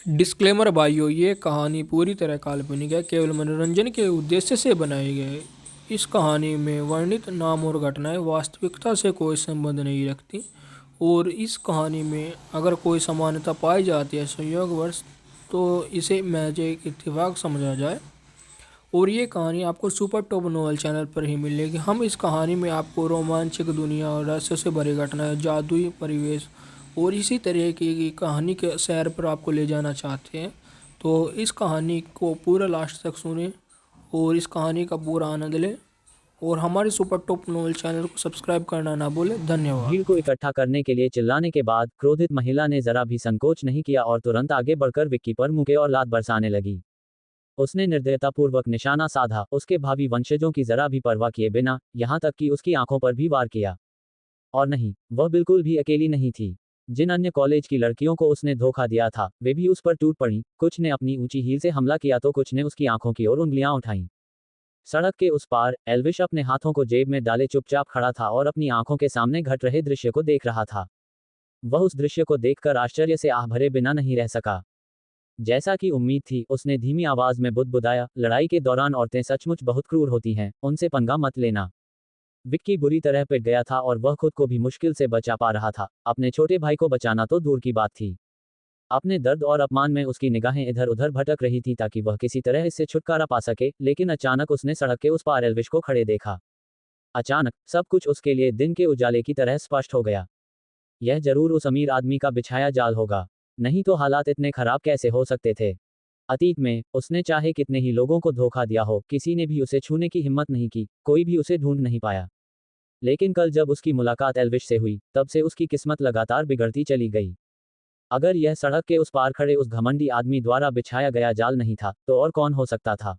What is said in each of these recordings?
Disclaimer भाइयों, ये कहानी पूरी तरह काल्पनिक है, केवल मनोरंजन के उद्देश्य से बनाई गई है। इस कहानी में वर्णित नाम और घटनाएं वास्तविकता से कोई संबंध नहीं रखती, और इस कहानी में अगर कोई समानता पाई जाती है संयोगवश, तो इसे महज एक इत्तेफाक समझा जाए। और ये कहानी आपको सुपर टॉप नॉवल चैनल पर ही मिलेगी। हम इस कहानी में आपको रोमांचक दुनिया और रहस्य से भरी घटनाएं, जादुई परिवेश और इसी तरह की कहानी के सैर पर आपको ले जाना चाहते हैं। तो इस कहानी को पूरा लास्ट तक सुने और इस कहानी का पूरा आनंद लें, और हमारे सुपर टॉप नॉवल चैनल को सब्सक्राइब करना ना भूलें। धन्यवाद। भीड़ को इकट्ठा करने के लिए चिल्लाने के बाद क्रोधित महिला ने जरा भी संकोच नहीं किया और तुरंत आगे बढ़कर विक्की पर मुक्के और लात बरसाने लगी। उसने निर्दयतापूर्वक निशाना साधा, उसके भावी वंशजों की जरा भी परवाह किए बिना, यहाँ तक कि उसकी आंखों पर भी वार किया। और नहीं, वह बिल्कुल भी अकेली नहीं थी। जिन अन्य कॉलेज की लड़कियों को उसने धोखा दिया था, वे भी उस पर टूट पड़ी। कुछ ने अपनी ऊंची हील से हमला किया तो कुछ ने उसकी आंखों की ओर उंगलियां उठाईं। सड़क के उस पार एल्विश अपने हाथों को जेब में डाले चुपचाप खड़ा था और अपनी आंखों के सामने घट रहे दृश्य को देख रहा था। वह उस दृश्य को देखकर आश्चर्य से आह भरे बिना नहीं रह सका। जैसा कि उम्मीद थी, उसने धीमी आवाज में बुदबुदाया, लड़ाई के दौरान औरतें सचमुच बहुत क्रूर होती हैं, उनसे पंगा मत लेना। विक्की बुरी तरह पिट गया था और वह खुद को भी मुश्किल से बचा पा रहा था। अपने छोटे भाई को बचाना तो दूर की बात थी, अपने दर्द और अपमान में उसकी निगाहें इधर उधर भटक रही थी ताकि वह किसी तरह इससे छुटकारा पा सके। लेकिन अचानक उसने सड़क के उस पार एल्विश को खड़े देखा। अचानक सब कुछ उसके लिए दिन के उजाले की तरह स्पष्ट हो गया। यह जरूर उस अमीर आदमी का बिछाया जाल होगा, नहीं तो हालात इतने खराब कैसे हो सकते थे। अतीत में उसने चाहे कितने ही लोगों को धोखा दिया हो, किसी ने भी उसे छूने की हिम्मत नहीं की, कोई भी उसे ढूंढ नहीं पाया। लेकिन कल जब उसकी मुलाकात एल्विश से हुई, तब से उसकी किस्मत लगातार बिगड़ती चली गई। अगर यह सड़क के उस पार खड़े उस घमंडी आदमी द्वारा बिछाया गया जाल नहीं था, तो और कौन हो सकता था।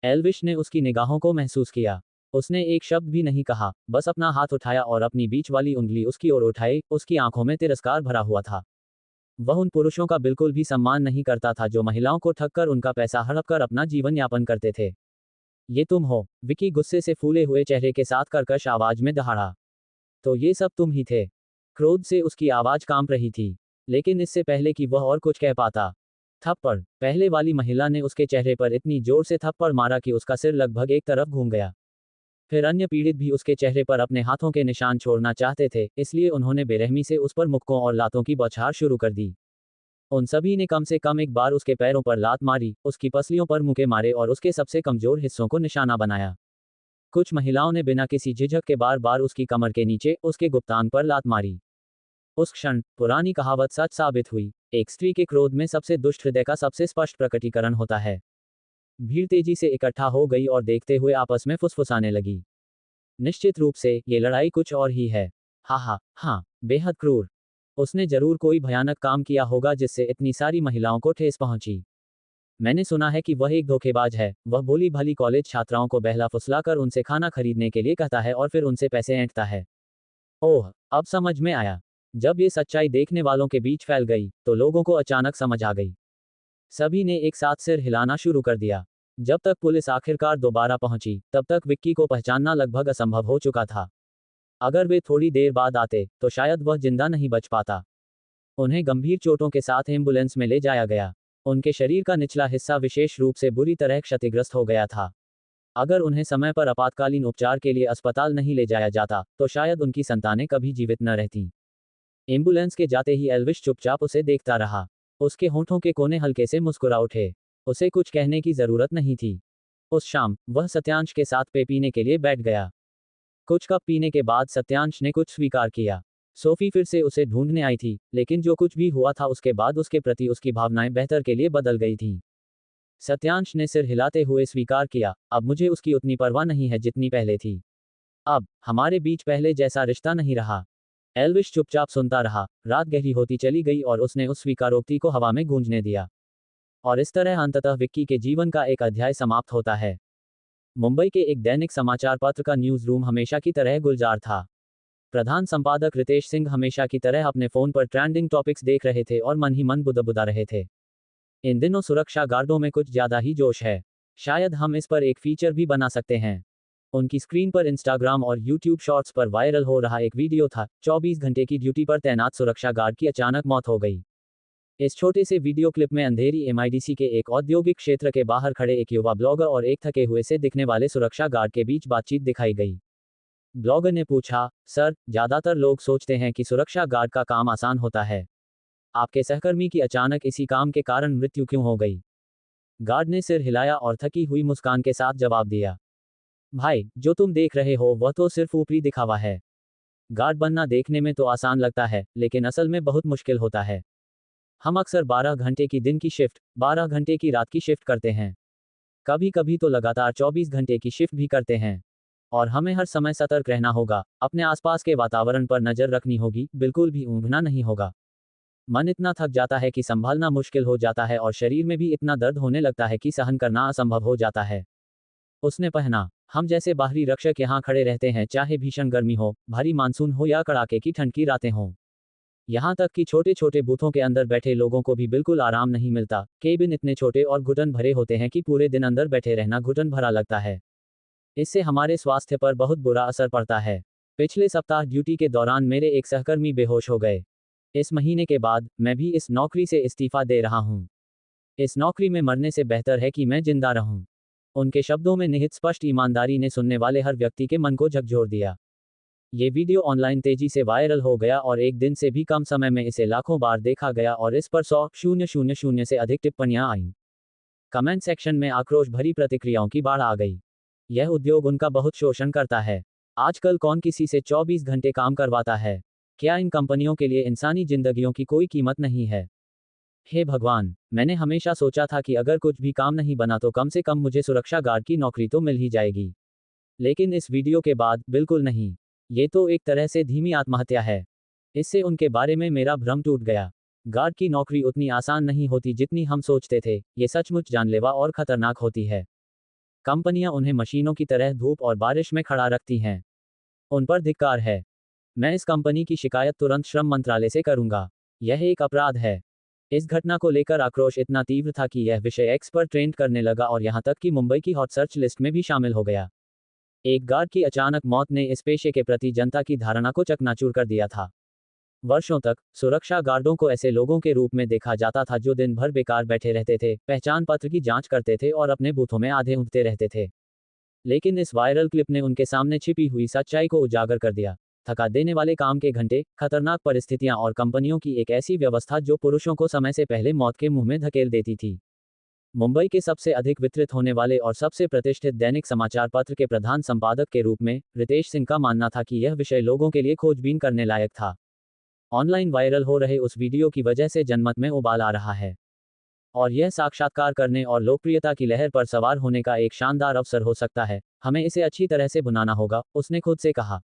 एल्विश ने उसकी निगाहों को महसूस किया। उसने एक शब्द भी नहीं कहा, बस अपना हाथ उठाया और अपनी बीच वाली उंगली उसकी ओर उठाई। उसकी आंखों में तिरस्कार भरा हुआ था। वह उन पुरुषों का बिल्कुल भी सम्मान नहीं करता था जो महिलाओं को ठगकर उनका पैसा हड़प कर अपना जीवन यापन करते थे। ये तुम हो? विकी गुस्से से फूले हुए चेहरे के साथ कर्कश आवाज में दहाड़ा। तो ये सब तुम ही थे? क्रोध से उसकी आवाज कांप रही थी। लेकिन इससे पहले कि वह और कुछ कह पाता, थप्पड़! पहले वाली महिला ने उसके चेहरे पर इतनी जोर से थप्पड़ मारा कि उसका सिर लगभग एक तरफ घूम गया। फिर अन्य पीड़ित भी उसके चेहरे पर अपने हाथों के निशान छोड़ना चाहते थे, इसलिए उन्होंने बेरहमी से उस पर मुक्कों और लातों की बौछार शुरू कर दी। उन सभी ने कम से कम एक बार उसके पैरों पर लात मारी, उसकी पसलियों पर मुक्के मारे और उसके सबसे कमजोर हिस्सों को निशाना बनाया। कुछ महिलाओं ने बिना किसी झिझक के बार बार उसकी कमर के नीचे, उसके गुप्तांग पर लात मारी। उस क्षण पुरानी कहावत सच साबित हुई, एक स्त्री के क्रोध में सबसे दुष्ट हृदय का सबसे स्पष्ट प्रकटीकरण होता है। भीड़ तेजी से इकट्ठा हो गई और देखते हुए आपस में फुसफुसाने लगी। निश्चित रूप से ये लड़ाई कुछ और ही है। हाँ हाँ हाँ, बेहद क्रूर। उसने जरूर कोई भयानक काम किया होगा जिससे इतनी सारी महिलाओं को ठेस पहुंची। मैंने सुना है कि वह एक धोखेबाज है। वह भोली भाली कॉलेज छात्राओं को बहला फुसलाकर उनसे खाना खरीदने के लिए कहता है और फिर उनसे पैसे ऐंठता है। ओह, अब समझ में आया। जब ये सच्चाई देखने वालों के बीच फैल गई, तो लोगों को अचानक समझ आ गई। सभी ने एक साथ सिर हिलाना शुरू कर दिया। जब तक पुलिस आखिरकार दोबारा पहुंची, तब तक विक्की को पहचानना लगभग असंभव हो चुका था। अगर वे थोड़ी देर बाद आते, तो शायद वह जिंदा नहीं बच पाता। उन्हें गंभीर चोटों के साथ एम्बुलेंस में ले जाया गया। उनके शरीर का निचला हिस्सा विशेष रूप से बुरी तरह क्षतिग्रस्त हो गया था। अगर उन्हें समय पर आपातकालीन उपचार के लिए अस्पताल नहीं ले जाया जाता, तो शायद उनकी संतानें कभी जीवित न रहती। एम्बुलेंस के जाते ही एल्विश चुपचाप उसे देखता रहा। उसके होंठों के कोने हल्के से मुस्कुरा उठे। उसे कुछ कहने की जरूरत नहीं थी। उस शाम वह सत्यांश के साथ पे पीने के लिए बैठ गया। कुछ कप पीने के बाद सत्यांश ने कुछ स्वीकार किया। सोफी फिर से उसे ढूंढने आई थी, लेकिन जो कुछ भी हुआ था उसके बाद उसके प्रति उसकी भावनाएं बेहतर के लिए बदल गई थीं। सत्यांश ने सिर हिलाते हुए स्वीकार किया, अब मुझे उसकी उतनी परवाह नहीं है जितनी पहले थी। अब हमारे बीच पहले जैसा रिश्ता नहीं रहा। एल्विश चुपचाप सुनता रहा। रात गहरी होती चली गई और उसने उस स्वीकारोक्ति को हवा में गूंजने दिया। और इस तरह अंततः विक्की के जीवन का एक अध्याय समाप्त होता है। मुंबई के एक दैनिक समाचार पत्र का न्यूज रूम हमेशा की तरह गुलजार था। प्रधान संपादक रितेश सिंह हमेशा की तरह अपने फोन पर ट्रेंडिंग टॉपिक्स देख रहे थे और मन ही मन बुदबुदा रहे थे। इन दिनों सुरक्षा गार्डों में कुछ ज्यादा ही जोश है। शायद हम इस पर एक फीचर भी बना सकते हैं। उनकी स्क्रीन पर इंस्टाग्राम और यूट्यूब शॉर्ट्स पर वायरल हो रहा एक वीडियो था। 24 घंटे की ड्यूटी पर तैनात सुरक्षा गार्ड की अचानक मौत हो गई। इस छोटे से वीडियो क्लिप में अंधेरी एमआईडीसी के एक औद्योगिक क्षेत्र के बाहर खड़े एक युवा ब्लॉगर और एक थके हुए से दिखने वाले सुरक्षा गार्ड के बीच बातचीत दिखाई गई। ब्लॉगर ने पूछा, सर, ज्यादातर लोग सोचते हैं कि सुरक्षा गार्ड का काम आसान होता है। आपके सहकर्मी की अचानक इसी काम के कारण मृत्यु क्यों हो गई? गार्ड ने सिर हिलाया और थकी हुई मुस्कान के साथ जवाब दिया, भाई, जो तुम देख रहे हो वह तो सिर्फ ऊपरी दिखावा है। गार्ड बनना देखने में तो आसान लगता है, लेकिन असल में बहुत मुश्किल होता है। हम अक्सर 12 घंटे की दिन की शिफ्ट, 12 घंटे की रात की शिफ्ट करते हैं। कभी कभी तो लगातार 24 घंटे की शिफ्ट भी करते हैं। और हमें हर समय सतर्क रहना होगा, अपने आसपास के वातावरण पर नजर रखनी होगी, बिल्कुल भी ऊँघना नहीं होगा। मन इतना थक जाता है कि संभालना मुश्किल हो जाता है और शरीर में भी इतना दर्द होने लगता है कि सहन करना असंभव हो जाता है। उसने पहना, हम जैसे बाहरी रक्षक यहाँ खड़े रहते हैं, चाहे भीषण गर्मी हो, भारी मानसून हो या कड़ाके की ठंड की रातें हों। यहाँ तक कि छोटे छोटे बूथों के अंदर बैठे लोगों को भी बिल्कुल आराम नहीं मिलता। केबिन इतने छोटे और घुटन भरे होते हैं कि पूरे दिन अंदर बैठे रहना घुटन भरा लगता है। इससे हमारे स्वास्थ्य पर बहुत बुरा असर पड़ता है। पिछले सप्ताह ड्यूटी के दौरान मेरे एक सहकर्मी बेहोश हो गए। इस महीने के बाद मैं भी इस नौकरी से इस्तीफा दे रहा हूँ। इस नौकरी में मरने से बेहतर है कि मैं जिंदा रहूं। उनके शब्दों में निहित स्पष्ट ईमानदारी ने सुनने वाले हर व्यक्ति के मन को झकझोर दिया। ये वीडियो ऑनलाइन तेजी से वायरल हो गया और एक दिन से भी कम समय में इसे लाखों बार देखा गया और इस पर 100,000 से अधिक टिप्पणियां आईं। कमेंट सेक्शन में आक्रोश भरी प्रतिक्रियाओं की बाढ़ आ गई। यह उद्योग उनका बहुत शोषण करता है। आजकल कौन किसी से 24 घंटे काम करवाता है? क्या इन कंपनियों के लिए इंसानी जिंदगियों की कोई कीमत नहीं है? हे भगवान, मैंने हमेशा सोचा था कि अगर कुछ भी काम नहीं बना तो कम से कम मुझे सुरक्षा गार्ड की नौकरी तो मिल ही जाएगी। लेकिन इस वीडियो के बाद बिल्कुल नहीं। ये तो एक तरह से धीमी आत्महत्या है। इससे उनके बारे में मेरा भ्रम टूट गया। गार्ड की नौकरी उतनी आसान नहीं होती जितनी हम सोचते थे। ये सचमुच जानलेवा और खतरनाक होती है। कंपनियां उन्हें मशीनों की तरह धूप और बारिश में खड़ा रखती हैं। उन पर धिक्कार है। मैं इस कंपनी की शिकायत तुरंत श्रम मंत्रालय से करूंगा। यह एक अपराध है। इस घटना को लेकर आक्रोश इतना तीव्र था कि यह विषय एक्स पर ट्रेंड करने लगा और यहां तक कि मुंबई की हॉट सर्च लिस्ट में भी शामिल हो गया। एक गार्ड की अचानक मौत ने इस पेशे के प्रति जनता की धारणा को चकनाचूर कर दिया था। वर्षों तक सुरक्षा गार्डों को ऐसे लोगों के रूप में देखा जाता था जो दिन भर बेकार बैठे रहते थे, पहचान पत्र की जांच करते थे और अपने बूथों में आधे ऊँघते रहते थे। लेकिन इस वायरल क्लिप ने उनके सामने छिपी हुई सच्चाई को उजागर कर दिया। थका देने वाले काम के घंटे, खतरनाक परिस्थितियां और कंपनियों की एक ऐसी व्यवस्था जो पुरुषों को समय से पहले मौत के मुंह में धकेल देती थी। मुंबई के सबसे अधिक वितरित होने वाले और सबसे प्रतिष्ठित दैनिक समाचार पत्र के प्रधान संपादक के रूप में रितेश सिंह का मानना था कि यह विषय लोगों के लिए खोजबीन करने लायक था। ऑनलाइन वायरल हो रहे उस वीडियो की वजह से जनमत में उबाल आ रहा है और यह साक्षात्कार करने और लोकप्रियता की लहर पर सवार होने का एक शानदार अवसर हो सकता है। हमें इसे अच्छी तरह से बुनाना होगा, उसने खुद से कहा।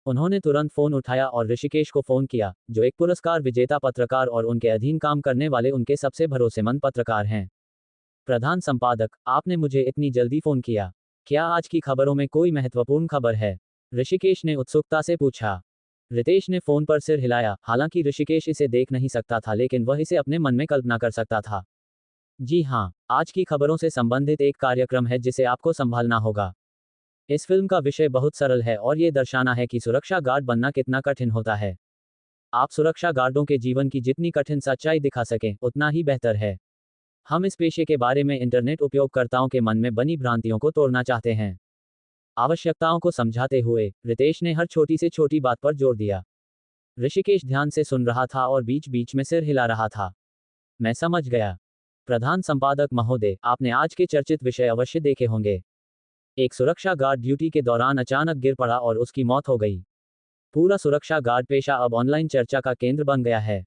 उन्होंने तुरंत फोन उठाया और ऋषिकेश को फोन किया, जो एक पुरस्कार विजेता पत्रकार और उनके अधीन काम करने वाले उनके सबसे भरोसेमंद पत्रकार हैं। प्रधान संपादक, आपने मुझे इतनी जल्दी फोन किया। क्या आज की खबरों में कोई महत्वपूर्ण खबर है? ऋषिकेश ने उत्सुकता से पूछा। रितेश ने फोन पर सिर हिलाया। हालांकि ऋषिकेश इसे देख नहीं सकता था, लेकिन वह इसे अपने मन में कल्पना कर सकता था। जी हाँ, आज की खबरों से संबंधित एक कार्यक्रम है जिसे आपको संभालना होगा। इस फिल्म का विषय बहुत सरल है और ये दर्शाना है कि सुरक्षा गार्ड बनना कितना कठिन होता है। आप सुरक्षा गार्डों के जीवन की जितनी कठिन सच्चाई दिखा सकें, उतना ही बेहतर है। हम इस पेशे के बारे में इंटरनेट उपयोगकर्ताओं के मन में बनी भ्रांतियों को तोड़ना चाहते हैं। आवश्यकताओं को समझाते हुए रितेश ने हर छोटी से छोटी बात पर जोर दिया। ऋषिकेश ध्यान से सुन रहा था और बीच बीच में सिर हिला रहा था। मैं समझ गया। प्रधान संपादक महोदय, आपने आज के चर्चित विषय अवश्य देखे होंगे। एक सुरक्षा गार्ड ड्यूटी के दौरान अचानक गिर पड़ा और उसकी मौत हो गई। पूरा सुरक्षा गार्ड पेशा अब ऑनलाइन चर्चा का केंद्र बन गया है।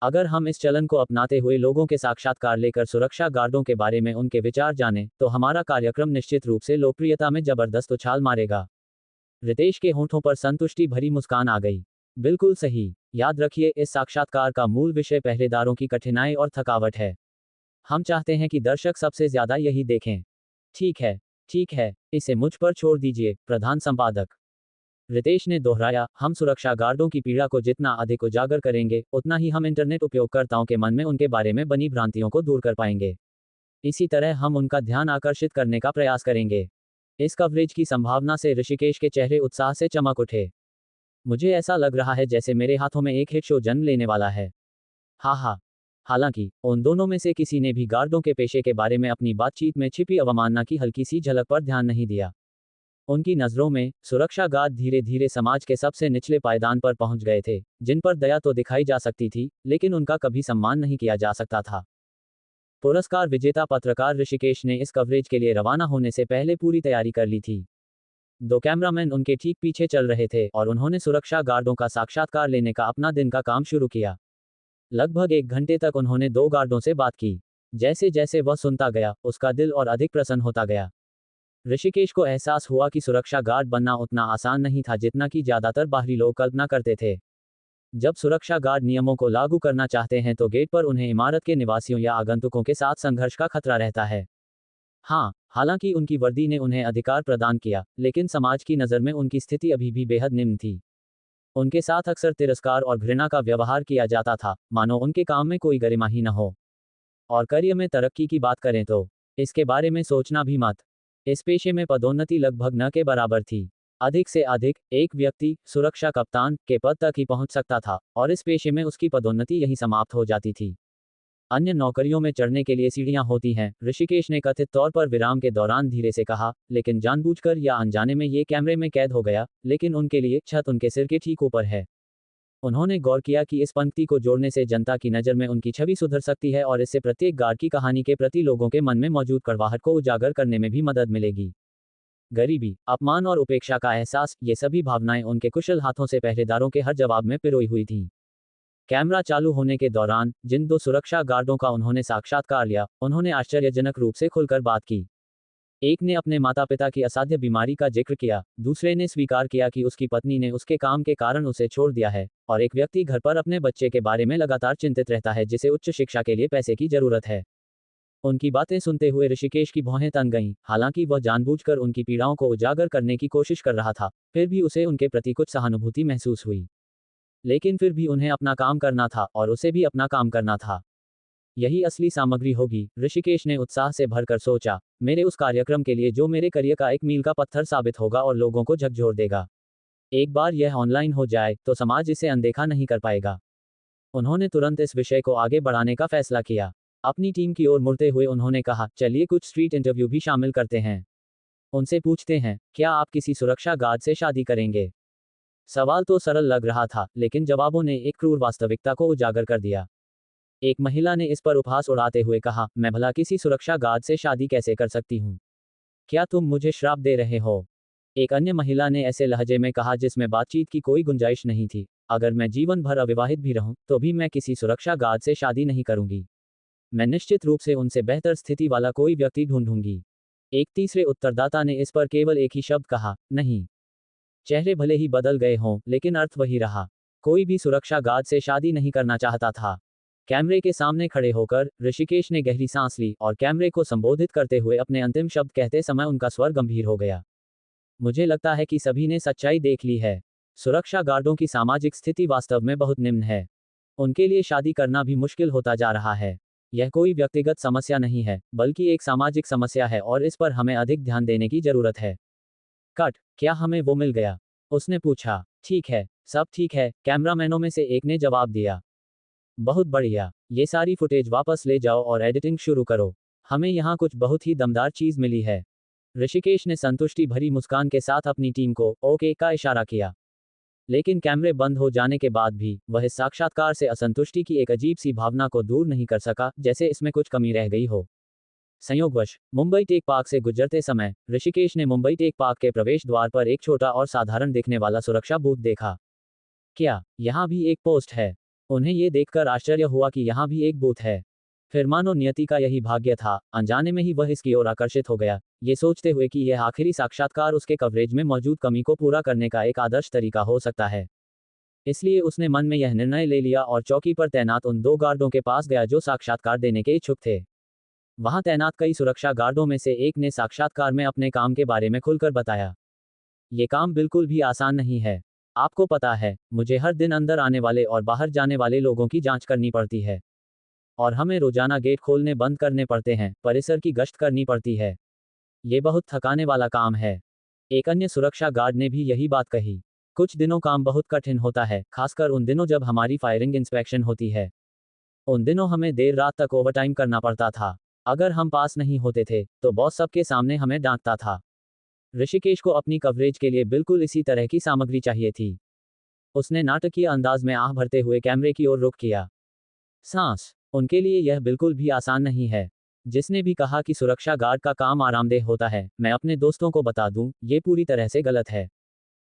अगर हम इस चलन को अपनाते हुए लोगों के साक्षात्कार लेकर सुरक्षा गार्डों के बारे में उनके विचार जानें, तो हमारा कार्यक्रम निश्चित रूप से लोकप्रियता में जबरदस्त उछाल मारेगा। रितेश के होंठों पर संतुष्टि भरी मुस्कान आ गई। बिल्कुल सही। याद रखिए, इस साक्षात्कार का मूल विषय पहरेदारों की कठिनाई और थकावट है। हम चाहते हैं कि दर्शक सबसे ज्यादा यही देखें। ठीक है, ठीक है, इसे मुझ पर छोड़ दीजिए, प्रधान संपादक। रितेश ने दोहराया, हम सुरक्षा गार्डों की पीड़ा को जितना अधिक उजागर करेंगे, उतना ही हम इंटरनेट उपयोगकर्ताओं के मन में उनके बारे में बनी भ्रांतियों को दूर कर पाएंगे। इसी तरह हम उनका ध्यान आकर्षित करने का प्रयास करेंगे। इस कवरेज की संभावना से ऋषिकेश के चेहरे उत्साह से चमक उठे। मुझे ऐसा लग रहा है जैसे मेरे हाथों में एक हिट शो जन्म लेने वाला है। हा हा हालांकि उन दोनों में से किसी ने भी गार्डों के पेशे के बारे में अपनी बातचीत में छिपी अवमानना की हल्की सी झलक पर ध्यान नहीं दिया। उनकी नज़रों में सुरक्षा गार्ड धीरे धीरे समाज के सबसे निचले पायदान पर पहुंच गए थे, जिन पर दया तो दिखाई जा सकती थी, लेकिन उनका कभी सम्मान नहीं किया जा सकता था। पुरस्कार विजेता पत्रकार ऋषिकेश ने इस कवरेज के लिए रवाना होने से पहले पूरी तैयारी कर ली थी। 2 कैमरामैन उनके ठीक पीछे चल रहे थे और उन्होंने सुरक्षा गार्डों का साक्षात्कार लेने का अपना दिन का काम शुरू किया। लगभग 1 घंटे तक उन्होंने 2 गार्डों से बात की। जैसे जैसे वह सुनता गया, उसका दिल और अधिक प्रसन्न होता गया। ऋषिकेश को एहसास हुआ कि सुरक्षा गार्ड बनना उतना आसान नहीं था जितना कि ज्यादातर बाहरी लोग कल्पना करते थे। जब सुरक्षा गार्ड नियमों को लागू करना चाहते हैं तो गेट पर उन्हें इमारत के निवासियों या आगंतुकों के साथ संघर्ष का खतरा रहता है। हाँ, हालांकि उनकी वर्दी ने उन्हें अधिकार प्रदान किया, लेकिन समाज की नज़र में उनकी स्थिति अभी भी बेहद निम्न थी। उनके साथ अक्सर तिरस्कार और घृणा का व्यवहार किया जाता था, मानो उनके काम में कोई गरिमा ही न हो। और करियर में तरक्की की बात करें तो इसके बारे में सोचना भी मत। इस पेशे में पदोन्नति लगभग न के बराबर थी। अधिक से अधिक एक व्यक्ति सुरक्षा कप्तान के पद तक ही पहुंच सकता था, और इस पेशे में उसकी पदोन्नति यहीं समाप्त हो जाती थी। अन्य नौकरियों में चढ़ने के लिए सीढ़ियां होती हैं, ऋषिकेश ने कथित तौर पर विराम के दौरान धीरे से कहा, लेकिन जानबूझकर या अनजाने में ये कैमरे में कैद हो गया, लेकिन उनके लिए छत उनके सिर के ठीक ऊपर है। उन्होंने गौर किया कि इस पंक्ति को जोड़ने से जनता की नज़र में उनकी छवि सुधर सकती है और इससे प्रत्येक गार्ड की कहानी के प्रति लोगों के मन में मौजूद कड़वाहट को उजागर करने में भी मदद मिलेगी। गरीबी, अपमान और उपेक्षा का एहसास, ये सभी भावनाएं उनके कुशल हाथों से पहरेदारों के हर जवाब में पिरोई हुई थीं। कैमरा चालू होने के दौरान जिन 2 सुरक्षा गार्डों का उन्होंने साक्षात्कार लिया, उन्होंने आश्चर्यजनक रूप से खुलकर बात की। एक ने अपने माता पिता की असाध्य बीमारी का जिक्र किया, दूसरे ने स्वीकार किया कि उसकी पत्नी ने उसके काम के कारण उसे छोड़ दिया है, और एक व्यक्ति घर पर अपने बच्चे के बारे में लगातार चिंतित रहता है जिसे उच्च शिक्षा के लिए पैसे की जरूरत है। उनकी बातें सुनते हुए ऋषिकेश की भौहें तन गईं, हालांकि वह जानबूझकर उनकी पीड़ाओं को उजागर करने की कोशिश कर रहा था, फिर भी उसे उनके प्रति कुछ सहानुभूति महसूस हुई। लेकिन फिर भी उन्हें अपना काम करना था और उसे भी अपना काम करना था। यही असली सामग्री होगी, ऋषिकेश ने उत्साह से भरकर सोचा, मेरे उस कार्यक्रम के लिए जो मेरे करियर का एक मील का पत्थर साबित होगा और लोगों को झकझोर देगा। एक बार यह ऑनलाइन हो जाए तो समाज इसे अनदेखा नहीं कर पाएगा। उन्होंने तुरंत इस विषय को आगे बढ़ाने का फैसला किया। अपनी टीम की ओर मुड़ते हुए उन्होंने कहा, चलिए कुछ स्ट्रीट इंटरव्यू भी शामिल करते हैं। उनसे पूछते हैं, क्या आप किसी सुरक्षा गार्ड से शादी करेंगे? सवाल तो सरल लग रहा था, लेकिन जवाबों ने एक क्रूर वास्तविकता को उजागर कर दिया। एक महिला ने इस पर उपहास उड़ाते हुए कहा, मैं भला किसी सुरक्षा गार्ड से शादी कैसे कर सकती हूँ? क्या तुम मुझे श्राप दे रहे हो? एक अन्य महिला ने ऐसे लहजे में कहा जिसमें बातचीत की कोई गुंजाइश नहीं थी, अगर मैं जीवन भर अविवाहित भी रहूं, तो भी मैं किसी सुरक्षा गार्ड से शादी नहीं करूंगी। मैं निश्चित रूप से उनसे बेहतर स्थिति वाला कोई व्यक्ति ढूंढूंगी। एक तीसरे उत्तरदाता ने इस पर केवल एक ही शब्द कहा, नहीं। चेहरे भले ही बदल गए हों, लेकिन अर्थ वही रहा। कोई भी सुरक्षा गार्ड से शादी नहीं करना चाहता था। कैमरे के सामने खड़े होकर ऋषिकेश ने गहरी सांस ली और कैमरे को संबोधित करते हुए अपने अंतिम शब्द कहते समय उनका स्वर गंभीर हो गया। मुझे लगता है कि सभी ने सच्चाई देख ली है। सुरक्षा गार्डों की सामाजिक स्थिति वास्तव में बहुत निम्न है। उनके लिए शादी करना भी मुश्किल होता जा रहा है। यह कोई व्यक्तिगत समस्या नहीं है, बल्कि एक सामाजिक समस्या है और इस पर हमें अधिक ध्यान देने की जरूरत है। कट, क्या हमें वो मिल गया? उसने पूछा। ठीक है, सब ठीक है, कैमरामैनों में से एक ने जवाब दिया। बहुत बढ़िया, ये सारी फुटेज वापस ले जाओ और एडिटिंग शुरू करो। हमें यहाँ कुछ बहुत ही दमदार चीज मिली है। ऋषिकेश ने संतुष्टि भरी मुस्कान के साथ अपनी टीम को ओके का इशारा किया। लेकिन कैमरे बंद हो जाने के बाद भी वह इस साक्षात्कार से असंतुष्टि की एक अजीब सी भावना को दूर नहीं कर सका, जैसे इसमें कुछ कमी रह गई हो। संयोगवश मुंबई टेक पार्क से गुजरते समय ऋषिकेश ने मुंबई टेक पार्क के प्रवेश द्वार पर एक छोटा और साधारण दिखने वाला सुरक्षा बूथ देखा। क्या यहाँ भी एक पोस्ट है? उन्हें ये देखकर आश्चर्य हुआ कि यहाँ भी एक बूथ है। फिर मानो नियति का यही भाग्य था, अनजाने में ही वह इसकी ओर आकर्षित हो गया, ये सोचते हुए कि यह आखिरी साक्षात्कार उसके कवरेज में मौजूद कमी को पूरा करने का एक आदर्श तरीका हो सकता है। इसलिए उसने मन में यह निर्णय ले लिया और चौकी पर तैनात उन 2 गार्डों के पास गया जो साक्षात्कार देने के इच्छुक थे। वहां तैनात कई सुरक्षा गार्डों में से एक ने साक्षात्कार में अपने काम के बारे में खुलकर बताया। ये काम बिल्कुल भी आसान नहीं है। आपको पता है, मुझे हर दिन अंदर आने वाले और बाहर जाने वाले लोगों की जांच करनी पड़ती है। और हमें रोजाना गेट खोलने बंद करने पड़ते हैं, परिसर की गश्त करनी पड़ती है। ये बहुत थकाने वाला काम है। एक अन्य सुरक्षा गार्ड ने भी यही बात कही। कुछ दिनों काम बहुत कठिन होता है, खासकर उन दिनों जब हमारी फायरिंग इंस्पेक्शन होती है। उन दिनों हमें देर रात तक ओवरटाइम करना पड़ता था। अगर हम पास नहीं होते थे तो बॉस सबके सामने हमें डांटता था। ऋषिकेश को अपनी कवरेज के लिए बिल्कुल इसी तरह की सामग्री चाहिए थी। उसने नाटकीय अंदाज में आह भरते हुए कैमरे की ओर रुख किया। सांस, उनके लिए यह बिल्कुल भी आसान नहीं है। जिसने भी कहा कि सुरक्षा गार्ड का काम आरामदेह होता है, मैं अपने दोस्तों को बता दूं, ये पूरी तरह से गलत है।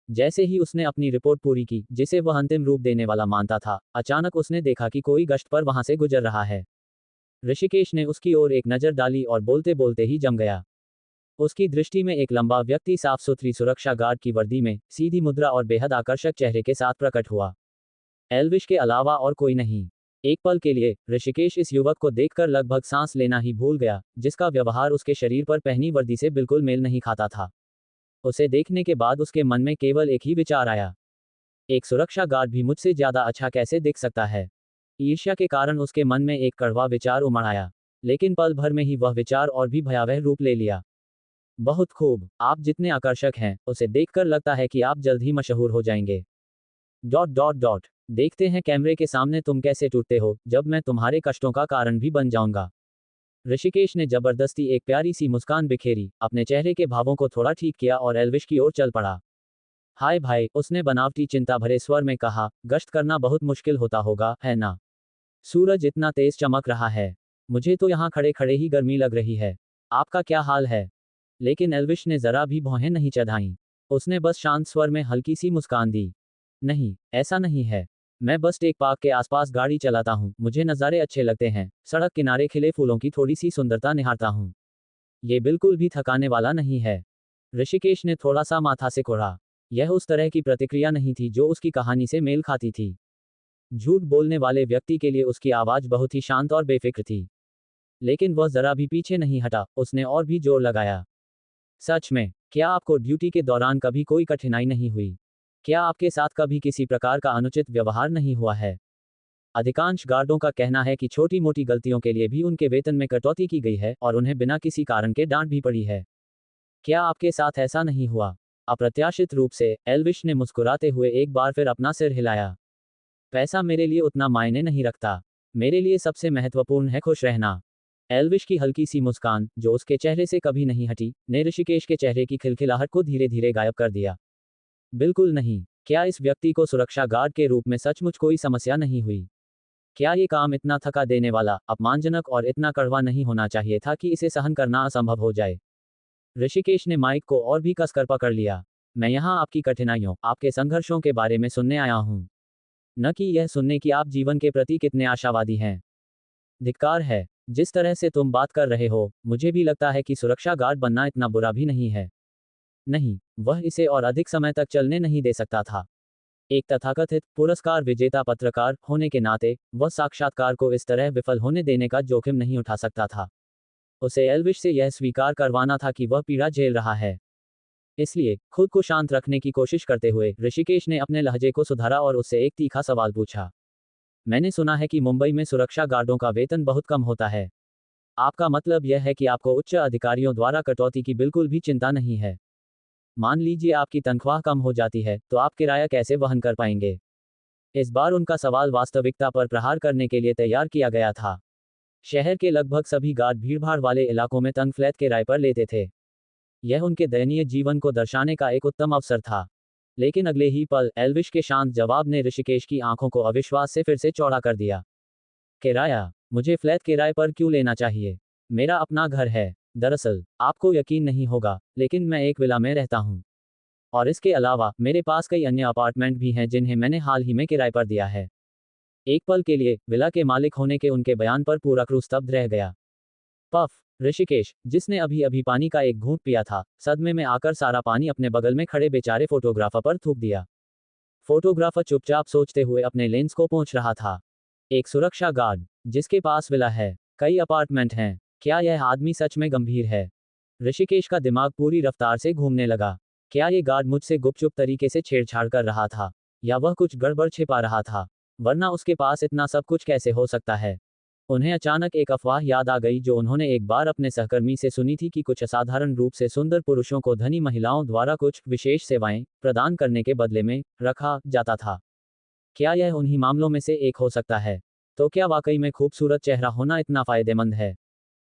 जैसे ही उसने अपनी रिपोर्ट पूरी की, जिसे वह अंतिम रूप देने वाला मानता था, अचानक उसने देखा कि कोई गश्त पर वहां से गुजर रहा है। ऋषिकेश ने उसकी ओर एक नजर डाली और बोलते बोलते ही जम गया। उसकी दृष्टि में एक लंबा व्यक्ति साफ सुथरी सुरक्षा गार्ड की वर्दी में, सीधी मुद्रा और बेहद आकर्षक चेहरे के साथ प्रकट हुआ। एल्विश के अलावा और कोई नहीं। एक पल के लिए ऋषिकेश इस युवक को देखकर लगभग सांस लेना ही भूल गया, जिसका व्यवहार उसके शरीर पर पहनी वर्दी से बिल्कुल मेल नहीं खाता था। उसे देखने के बाद उसके मन में केवल एक ही विचार आया। एक सुरक्षा गार्ड भी मुझसे ज्यादा अच्छा कैसे दिख सकता है। ईर्ष्या के कारण उसके मन में एक कड़वा विचार उमड़ आया, लेकिन पल भर में ही वह विचार और भी भयावह रूप ले लिया। बहुत खूब, आप जितने आकर्षक हैं, उसे देखकर लगता है कि आप जल्द ही मशहूर हो जाएंगे। डॉट डॉट डॉट देखते हैं कैमरे के सामने तुम कैसे टूटते हो, जब मैं तुम्हारे कष्टों का कारण भी बन जाऊंगा। ऋषिकेश ने जबरदस्ती एक प्यारी सी मुस्कान बिखेरी, अपने चेहरे के भावों को थोड़ा ठीक किया और एल्विश की ओर चल पड़ा। हाय भाई, उसने बनावटी चिंता भरे स्वर में कहा, गश्त करना बहुत मुश्किल होता होगा, है ना? सूरज इतना तेज चमक रहा है। मुझे तो यहाँ खड़े खड़े ही गर्मी लग रही है। आपका क्या हाल है? लेकिन एल्विश ने जरा भी भौहें नहीं चढ़ाईं। उसने बस शांत स्वर में हल्की सी मुस्कान दी। नहीं, ऐसा नहीं है। मैं बस टेक पार्क के आसपास गाड़ी चलाता हूँ, मुझे नज़ारे अच्छे लगते हैं, सड़क किनारे खिले फूलों की थोड़ी सी सुंदरता निहारता हूँ। ये बिल्कुल भी थकाने वाला नहीं है। ऋषिकेश ने थोड़ा सा माथा से कोड़ा। यह उस तरह की प्रतिक्रिया नहीं थी जो उसकी कहानी से मेल खाती थी। झूठ बोलने वाले व्यक्ति के लिए उसकी आवाज बहुत ही शांत और बेफिक्र थी। लेकिन वह जरा भी पीछे नहीं हटा, उसने और भी जोर लगाया। सच में, क्या आपको ड्यूटी के दौरान कभी कोई कठिनाई नहीं हुई? क्या आपके साथ कभी किसी प्रकार का अनुचित व्यवहार नहीं हुआ है? अधिकांश गार्डों का कहना है कि छोटी मोटी गलतियों के लिए भी उनके वेतन में कटौती की गई है और उन्हें बिना किसी कारण के डांट भी पड़ी है। क्या आपके साथ ऐसा नहीं हुआ? अप्रत्याशित रूप से एल्विश ने मुस्कुराते हुए एक बार फिर अपना सिर हिलाया। पैसा मेरे लिए उतना मायने नहीं रखता। मेरे लिए सबसे महत्वपूर्ण है खुश रहना। एल्विश की हल्की सी मुस्कान, जो उसके चेहरे से कभी नहीं हटी, ने ऋषिकेश के चेहरे की खिलखिलाहट को धीरे धीरे गायब कर दिया। बिल्कुल नहीं। क्या इस व्यक्ति को सुरक्षा गार्ड के रूप में सचमुच कोई समस्या नहीं हुई? क्या ये काम इतना थका देने वाला, अपमानजनक और इतना कड़वा नहीं होना चाहिए था कि इसे सहन करना असंभव हो जाए? ऋषिकेश ने माइक को और भी कसकर पकड़ लिया। मैं यहाँ आपकी कठिनाइयों, आपके संघर्षों के बारे में सुनने आया हूँ, न कि यह सुनने कि आप जीवन के प्रति कितने आशावादी हैं। धिक्कार है। जिस तरह से तुम बात कर रहे हो, मुझे भी लगता है कि सुरक्षा गार्ड बनना इतना बुरा भी नहीं है। नहीं, वह इसे और अधिक समय तक चलने नहीं दे सकता था। एक तथाकथित पुरस्कार विजेता पत्रकार होने के नाते, वह साक्षात्कार को इस तरह विफल होने देने का जोखिम नहीं उठा सकता था। उसे एल्विश से यह स्वीकार करवाना था कि वह पीड़ा झेल रहा है। इसलिए, खुद को शांत रखने की कोशिश करते हुए, ऋषिकेश ने अपने लहजे को सुधारा और उससे एक तीखा सवाल पूछा। मैंने सुना है कि मुंबई में सुरक्षा गार्डों का वेतन बहुत कम होता है। आपका मतलब यह है कि आपको उच्च अधिकारियों द्वारा कटौती की बिल्कुल भी चिंता नहीं है? मान लीजिए आपकी तनख्वाह कम हो जाती है, तो आप किराया कैसे वहन कर पाएंगे? इस बार उनका सवाल वास्तविकता पर प्रहार करने के लिए तैयार किया गया था। शहर के लगभग सभी गार्ड भीड़भाड़ वाले इलाकों में तंग फ्लैट किराए पर लेते थे। यह उनके दयनीय जीवन को दर्शाने का एक उत्तम अवसर था। लेकिन अगले ही पल, एल्विश के शांत जवाब ने ऋषिकेश की आंखों को अविश्वास से फिर से चौड़ा कर दिया। किराया? मुझे फ्लैट किराए पर क्यों लेना चाहिए? मेरा अपना घर है। दरअसल, आपको यकीन नहीं होगा, लेकिन मैं एक विला में रहता हूँ। और इसके अलावा, मेरे पास कई अन्य अपार्टमेंट भी हैं जिन्हें मैंने हाल ही में किराए पर दिया है। एक पल के लिए, विला के मालिक होने के उनके बयान पर पूरा क्रू स्तब्ध रह गया। पफ! ऋषिकेश, जिसने अभी अभी पानी का एक घूंट पिया था, सदमे में आकर सारा पानी अपने बगल में खड़े बेचारे फोटोग्राफर पर थूक दिया। फोटोग्राफर चुपचाप सोचते हुए अपने लेंस को पोंछ रहा था। एक सुरक्षा गार्ड, जिसके पास विला है, कई अपार्टमेंट हैं, क्या यह आदमी सच में गंभीर है? ऋषिकेश का दिमाग पूरी रफ्तार से घूमने लगा। क्या ये गार्ड मुझसे गुपचुप तरीके से छेड़छाड़ कर रहा था? या वह कुछ गड़बड़ छिपा रहा था? वरना उसके पास इतना सब कुछ कैसे हो सकता है? उन्हें अचानक एक अफवाह याद आ गई जो उन्होंने एक बार अपने सहकर्मी से सुनी थी कि कुछ असाधारण रूप से सुंदर पुरुषों को धनी महिलाओं द्वारा कुछ विशेष सेवाएं प्रदान करने के बदले में रखा जाता था। क्या यह उन्हीं मामलों में से एक हो सकता है? तो क्या वाकई में खूबसूरत चेहरा होना इतना फायदेमंद है?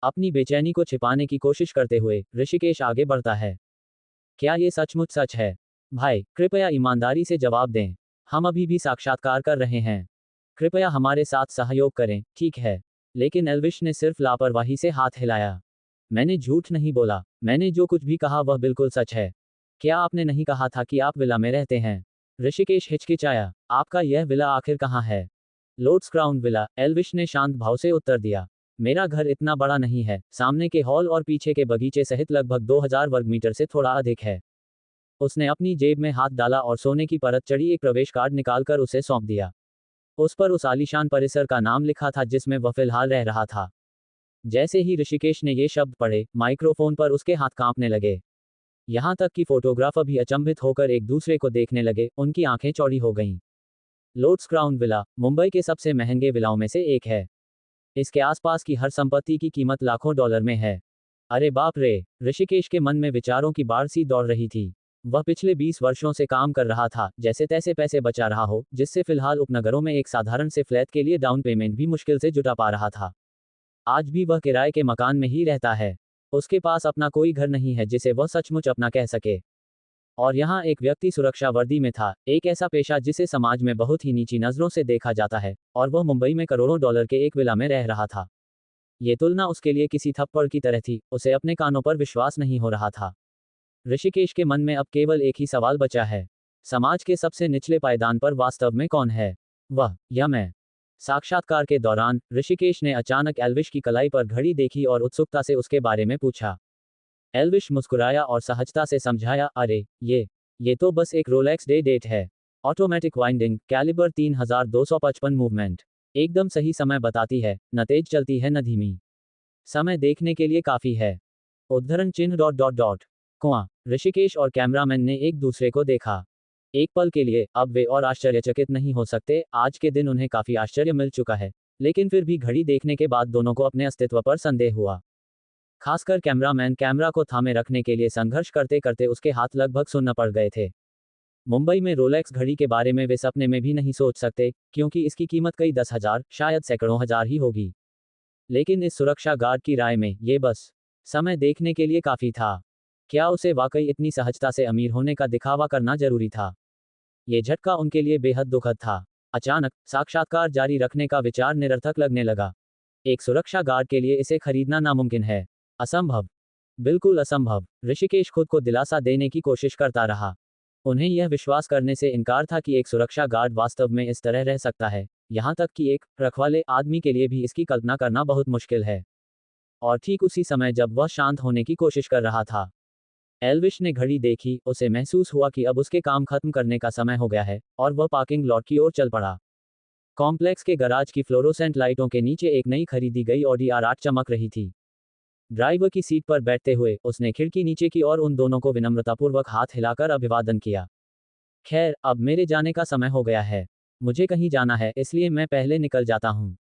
अपनी बेचैनी को छिपाने की कोशिश करते हुए ऋषिकेश आगे बढ़ता है। क्या ये सचमुच सच है? भाई, कृपया ईमानदारी से जवाब दें। हम अभी भी साक्षात्कार कर रहे हैं। कृपया हमारे साथ सहयोग करें, ठीक है? लेकिन एल्विश ने सिर्फ लापरवाही से हाथ हिलाया। मैंने झूठ नहीं बोला। मैंने जो कुछ भी कहा वह बिल्कुल सच है। क्या आपने नहीं कहा था कि आप विला में रहते हैं? ऋषिकेश हिचकिचाया। आपका यह विला आखिर कहाँ है? लॉर्ड्स क्राउन विला, एल्विश ने शांत भाव से उत्तर दिया। मेरा घर इतना बड़ा नहीं है। सामने के हॉल और पीछे के बगीचे सहित लगभग 2000 वर्ग मीटर से थोड़ा अधिक है। उसने अपनी जेब में हाथ डाला और सोने की परत चढ़ी एक प्रवेश कार्ड निकालकर उसे सौंप दिया। उस पर उस आलीशान परिसर का नाम लिखा था जिसमें वह फिलहाल रह रहा था। जैसे ही ऋषिकेश ने ये शब्द पढ़े, माइक्रोफोन पर उसके हाथ कांपने लगे। यहां तक कि फोटोग्राफर भी अचंभित होकर एक दूसरे को देखने लगे, उनकी आंखें चौड़ी हो गईं। लॉर्ड्स क्राउन विला, मुंबई के सबसे महंगे विलाओं में से एक है। इसके आसपास की हर संपत्ति की कीमत लाखों डॉलर में है। अरे बाप रे! ऋषिकेश के मन में विचारों की बाढ़ सी दौड़ रही थी। वह पिछले 20 वर्षों से काम कर रहा था, जैसे तैसे पैसे बचा रहा हो, जिससे फिलहाल उपनगरों में एक साधारण से फ्लैट के लिए डाउन पेमेंट भी मुश्किल से जुटा पा रहा था। आज भी वह किराए के मकान में ही रहता है। उसके पास अपना कोई घर नहीं है जिसे वह सचमुच अपना कह सके। और यहाँ एक व्यक्ति सुरक्षा वर्दी में था, एक ऐसा पेशा जिसे समाज में बहुत ही नीची नजरों से देखा जाता है, और वह मुंबई में करोड़ों डॉलर के एक विला में रह रहा था। ये तुलना उसके लिए किसी थप्पड़ की तरह थी, उसे अपने कानों पर विश्वास नहीं हो रहा था। ऋषिकेश के मन में अब केवल एक ही सवाल बचा है। समाज के सबसे निचले पायदान पर वास्तव में कौन है? वह या मैं? साक्षात्कार के दौरान ऋषिकेश ने अचानक एल्विश की कलाई पर घड़ी देखी और उत्सुकता से उसके बारे में पूछा। एल्विश मुस्कुराया और सहजता से समझाया, अरे ये तो बस एक रोलेक्स डे डेट है। Automatic winding, calibre 3255 movement. एकदम सही समय बताती है, न तेज चलती है न धीमी। समय देखने के लिए काफी है। उद्धरण चिन्ह डॉट डॉट डॉट। कुआं। ऋषिकेश और कैमरामैन ने एक दूसरे को देखा। एक पल के लिए अब वे और आश्चर्यचकित नहीं हो सकते। आज के दिन उन्हें काफी आश्चर्य मिल चुका है, लेकिन फिर भी घड़ी देखने के बाद दोनों को अपने अस्तित्व पर संदेह हुआ। खासकर कैमरामैन कैमरा को थामे रखने के लिए संघर्ष करते करते उसके हाथ लगभग सुन्न पड़ गए थे। मुंबई में रोलेक्स घड़ी के बारे में वे सपने में भी नहीं सोच सकते, क्योंकि इसकी कीमत कई 10,000, शायद सैकड़ों हजार ही होगी। लेकिन इस सुरक्षा गार्ड की राय में ये बस समय देखने के लिए काफी था। क्या उसे वाकई इतनी सहजता से अमीर होने का दिखावा करना जरूरी था? ये झटका उनके लिए बेहद दुखद था। अचानक साक्षात्कार जारी रखने का विचार निरर्थक लगने लगा। एक सुरक्षा गार्ड के लिए इसे खरीदना नामुमकिन है। असंभव। बिल्कुल असंभव। ऋषिकेश खुद को दिलासा देने की कोशिश करता रहा। उन्हें यह विश्वास करने से इनकार था कि एक सुरक्षा गार्ड वास्तव में इस तरह रह सकता है, यहां तक कि एक रखवाले आदमी के लिए भी इसकी कल्पना करना बहुत मुश्किल है। और ठीक उसी समय जब वह शांत होने की कोशिश कर रहा था, एल्विश ने घड़ी देखी। उसे महसूस हुआ कि अब उसके काम खत्म करने का समय हो गया है, और वह पार्किंग लॉट की ओर चल पड़ा। कॉम्प्लेक्स के गराज की फ्लोरोसेंट लाइटों के नीचे एक नई खरीदी गई ऑडी R8 चमक रही थी। ड्राइवर की सीट पर बैठते हुए उसने खिड़की नीचे की और उन दोनों को विनम्रतापूर्वक हाथ हिलाकर अभिवादन किया। खैर, अब मेरे जाने का समय हो गया है। मुझे कहीं जाना है, इसलिए मैं पहले निकल जाता हूँ।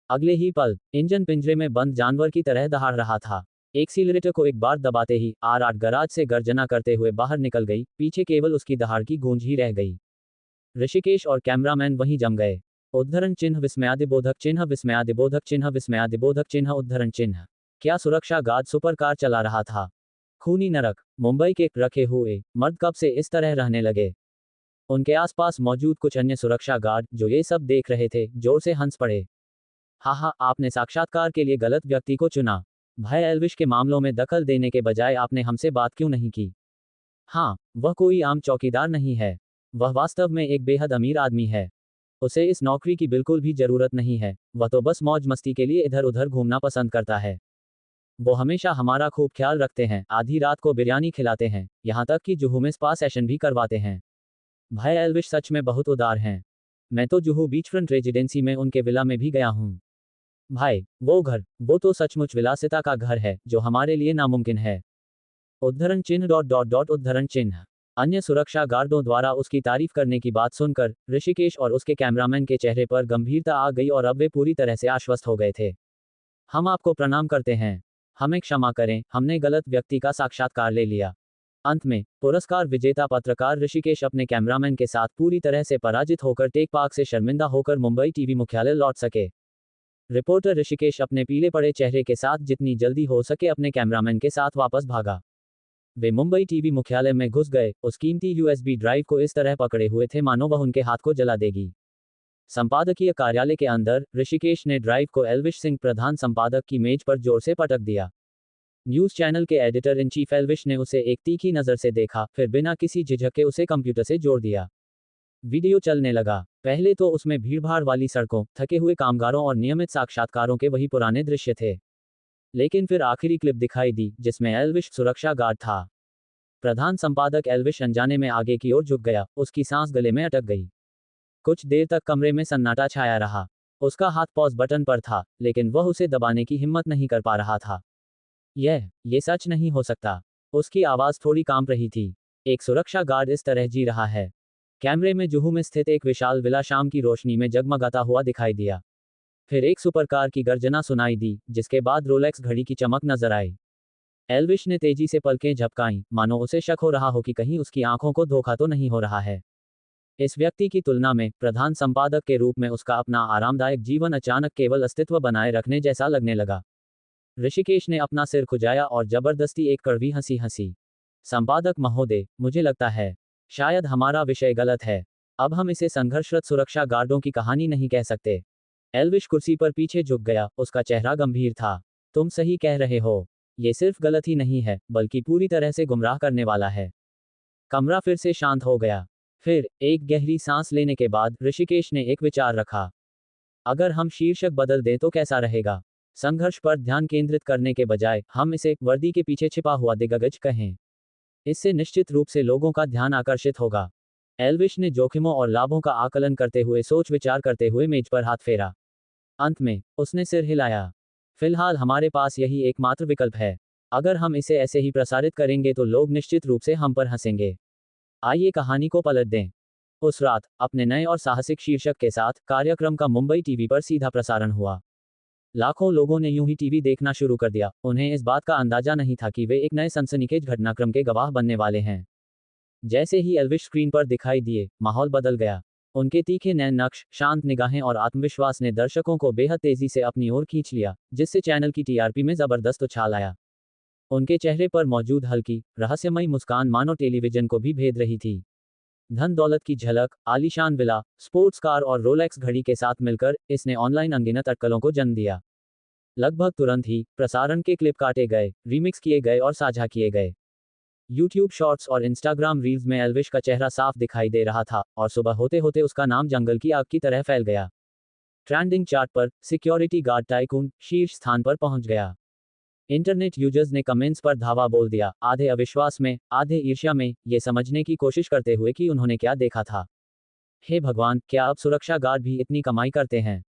अगले ही पल इंजन पिंजरे में बंद जानवर की तरह दहाड़ रहा था। एक्सीलरेटर को एक बार दबाते ही R8 गराज से गर्जना करते हुए बाहर निकल गई। पीछे केवल उसकी दहाड़ की गूंज ही रह गई। ऋषिकेश और कैमरामैन वहीं जम गए। उद्धरण चिन्ह विस्मयादिबोधक चिन्ह विस्मयादिबोधक चिन्ह विस्मयादिबोधक चिन्ह उद्धरण चिन्ह। क्या सुरक्षा गार्ड सुपर कार चला रहा था? खूनी नरक। मुंबई के रखे हुए मर्द कब से इस तरह रहने लगे? उनके आसपास मौजूद कुछ अन्य सुरक्षा गार्ड जो ये सब देख रहे थे, जोर से हंस पड़े। हाँ, आपने साक्षात्कार के लिए गलत व्यक्ति को चुना। भाई एल्विश के मामलों में दखल देने के बजाय आपने हमसे बात क्यों नहीं की? हाँ, वह कोई आम चौकीदार नहीं है। वह वास्तव में एक बेहद अमीर आदमी है। उसे इस नौकरी की बिल्कुल भी जरूरत नहीं है। वह तो बस मौज मस्ती के लिए इधर उधर घूमना पसंद करता है। वो हमेशा हमारा खूब ख्याल रखते हैं, आधी रात को बिरयानी खिलाते हैं, यहाँ तक कि जुहू में स्पा सेशन भी करवाते हैं। भाई एल्विश सच में बहुत उदार हैं। मैं तो जुहू बीच फ्रंट रेजिडेंसी में उनके विला में भी गया हूँ। भाई, वो घर, वो तो सचमुच विलासिता का घर है, जो हमारे लिए नामुमकिन है। उद्धरण चिन्ह डॉट डॉट डॉट उद्धरण चिन्ह। अन्य सुरक्षा गार्डों द्वारा उसकी तारीफ करने की बात सुनकर ऋषिकेश और उसके कैमरामैन के चेहरे पर गंभीरता आ गई और अब वे पूरी तरह से आश्वस्त हो गए थे। हम आपको प्रणाम करते हैं। हमें क्षमा करें, हमने गलत व्यक्ति का साक्षात्कार ले लिया। अंत में पुरस्कार विजेता पत्रकार ऋषिकेश अपने कैमरामैन के साथ पूरी तरह से पराजित होकर टेक पार्क से शर्मिंदा होकर मुंबई टीवी मुख्यालय लौट सके। रिपोर्टर ऋषिकेश अपने पीले पड़े चेहरे के साथ जितनी जल्दी हो सके अपने कैमरामैन के साथ वापस भागा। वे मुंबई टीवी मुख्यालय में घुस गए, उस कीमती यूएसबी ड्राइव को इस तरह पकड़े हुए थे मानो वह उनके हाथ को जला देगी। संपादकीय कार्यालय के अंदर ऋषिकेश ने ड्राइव को एल्विश सिंह प्रधान संपादक की मेज पर जोर से पटक दिया। न्यूज चैनल के एडिटर इन चीफ एल्विश ने उसे एक तीखी नजर से देखा, फिर बिना किसी झिझक के उसे कंप्यूटर से जोड़ दिया। वीडियो चलने लगा। पहले तो उसमें भीड़भाड़ वाली सड़कों, थके हुए कामगारों और नियमित साक्षात्कारों के वही पुराने दृश्य थे। लेकिन फिर आखिरी क्लिप दिखाई दी, जिसमें एल्विश सुरक्षा गार्ड था। प्रधान संपादक एल्विश अनजाने में आगे की ओर झुक गया, उसकी सांस गले में अटक गई। कुछ देर तक कमरे में सन्नाटा छाया रहा। उसका हाथ पॉज बटन पर था, लेकिन वह उसे दबाने की हिम्मत नहीं कर पा रहा था। ये सच नहीं हो सकता। उसकी आवाज थोड़ी कांप रही थी। एक सुरक्षा गार्ड इस तरह जी रहा है। कैमरे में जुहू में स्थित एक विशाल विला शाम की रोशनी में जगमगाता हुआ दिखाई दिया। फिर एक सुपरकार की गर्जना सुनाई दी, जिसके बाद रोलेक्स घड़ी की चमक नजर आई। एल्विश ने तेजी से पलकें झपकाईं, मानो उसे शक हो रहा हो कि कहीं उसकी आंखों को धोखा तो नहीं हो रहा है। इस व्यक्ति की तुलना में प्रधान संपादक के रूप में उसका अपना आरामदायक जीवन अचानक केवल अस्तित्व बनाए रखने जैसा लगने लगा। ऋषिकेश ने अपना सिर खुजाया और जबरदस्ती एक कड़वी हंसी हंसी। संपादक महोदय, मुझे लगता है शायद हमारा विषय गलत है। अब हम इसे संघर्षरत सुरक्षा गार्डों की कहानी नहीं कह सकते। एल्विश कुर्सी पर पीछे झुक गया, उसका चेहरा गंभीर था। तुम सही कह रहे हो। ये सिर्फ गलत ही नहीं है, बल्कि पूरी तरह से गुमराह करने वाला है। कमरा फिर से शांत हो गया। फिर एक गहरी सांस लेने के बाद ऋषिकेश ने एक विचार रखा। अगर हम शीर्षक बदल दें तो कैसा रहेगा? संघर्ष पर ध्यान केंद्रित करने के बजाय हम इसे वर्दी के पीछे छिपा हुआ दिग्गज कहें। इससे निश्चित रूप से लोगों का ध्यान आकर्षित होगा। एल्विश ने जोखिमों और लाभों का आकलन करते हुए सोच विचार करते हुए मेज पर हाथ फेरा। अंत में उसने सिर हिलाया। फिलहाल हमारे पास यही एकमात्र विकल्प है। अगर हम इसे ऐसे ही प्रसारित करेंगे तो लोग निश्चित रूप से हम पर हंसेंगे। आइए कहानी को पलट दें। उस रात अपने नए और साहसिक शीर्षक के साथ कार्यक्रम का मुंबई टीवी पर सीधा प्रसारण हुआ। लाखों लोगों ने यूं ही टीवी देखना शुरू कर दिया। उन्हें इस बात का अंदाजा नहीं था कि वे एक नए सनसनीखेज घटनाक्रम के गवाह बनने वाले हैं। जैसे ही एल्विश स्क्रीन पर दिखाई दिए, माहौल बदल गया। उनके तीखे नैन नक्श, शांत निगाहें और आत्मविश्वास ने दर्शकों को बेहद तेजी से अपनी ओर खींच लिया, जिससे चैनल की टीआरपी में जबरदस्त उछाल आया। उनके चेहरे पर मौजूद हल्की, रहस्यमयी मुस्कान मानो टेलीविजन को भी भेद रही थी। धन दौलत की झलक, आलीशान विला, स्पोर्ट्स कार और रोलेक्स घड़ी के साथ मिलकर इसने ऑनलाइन अनगिनत अटकलों को जन्म दिया। लगभग तुरंत ही प्रसारण के क्लिप काटे गए, रीमिक्स किए गए और साझा किए गए। यूट्यूब शॉर्ट्स और इंस्टाग्राम रील्स में एल्विश का चेहरा साफ दिखाई दे रहा था, और सुबह होते होते उसका नाम जंगल की आग की तरह फैल गया। ट्रेंडिंग चार्ट पर सिक्योरिटी गार्ड टाइकून शीर्ष स्थान पर पहुंच गया। इंटरनेट यूजर्स ने कमेंट्स पर धावा बोल दिया, आधे अविश्वास में, आधे ईर्ष्या में, ये समझने की कोशिश करते हुए कि उन्होंने क्या देखा था। हे भगवान, क्या अब सुरक्षा गार्ड भी इतनी कमाई करते हैं?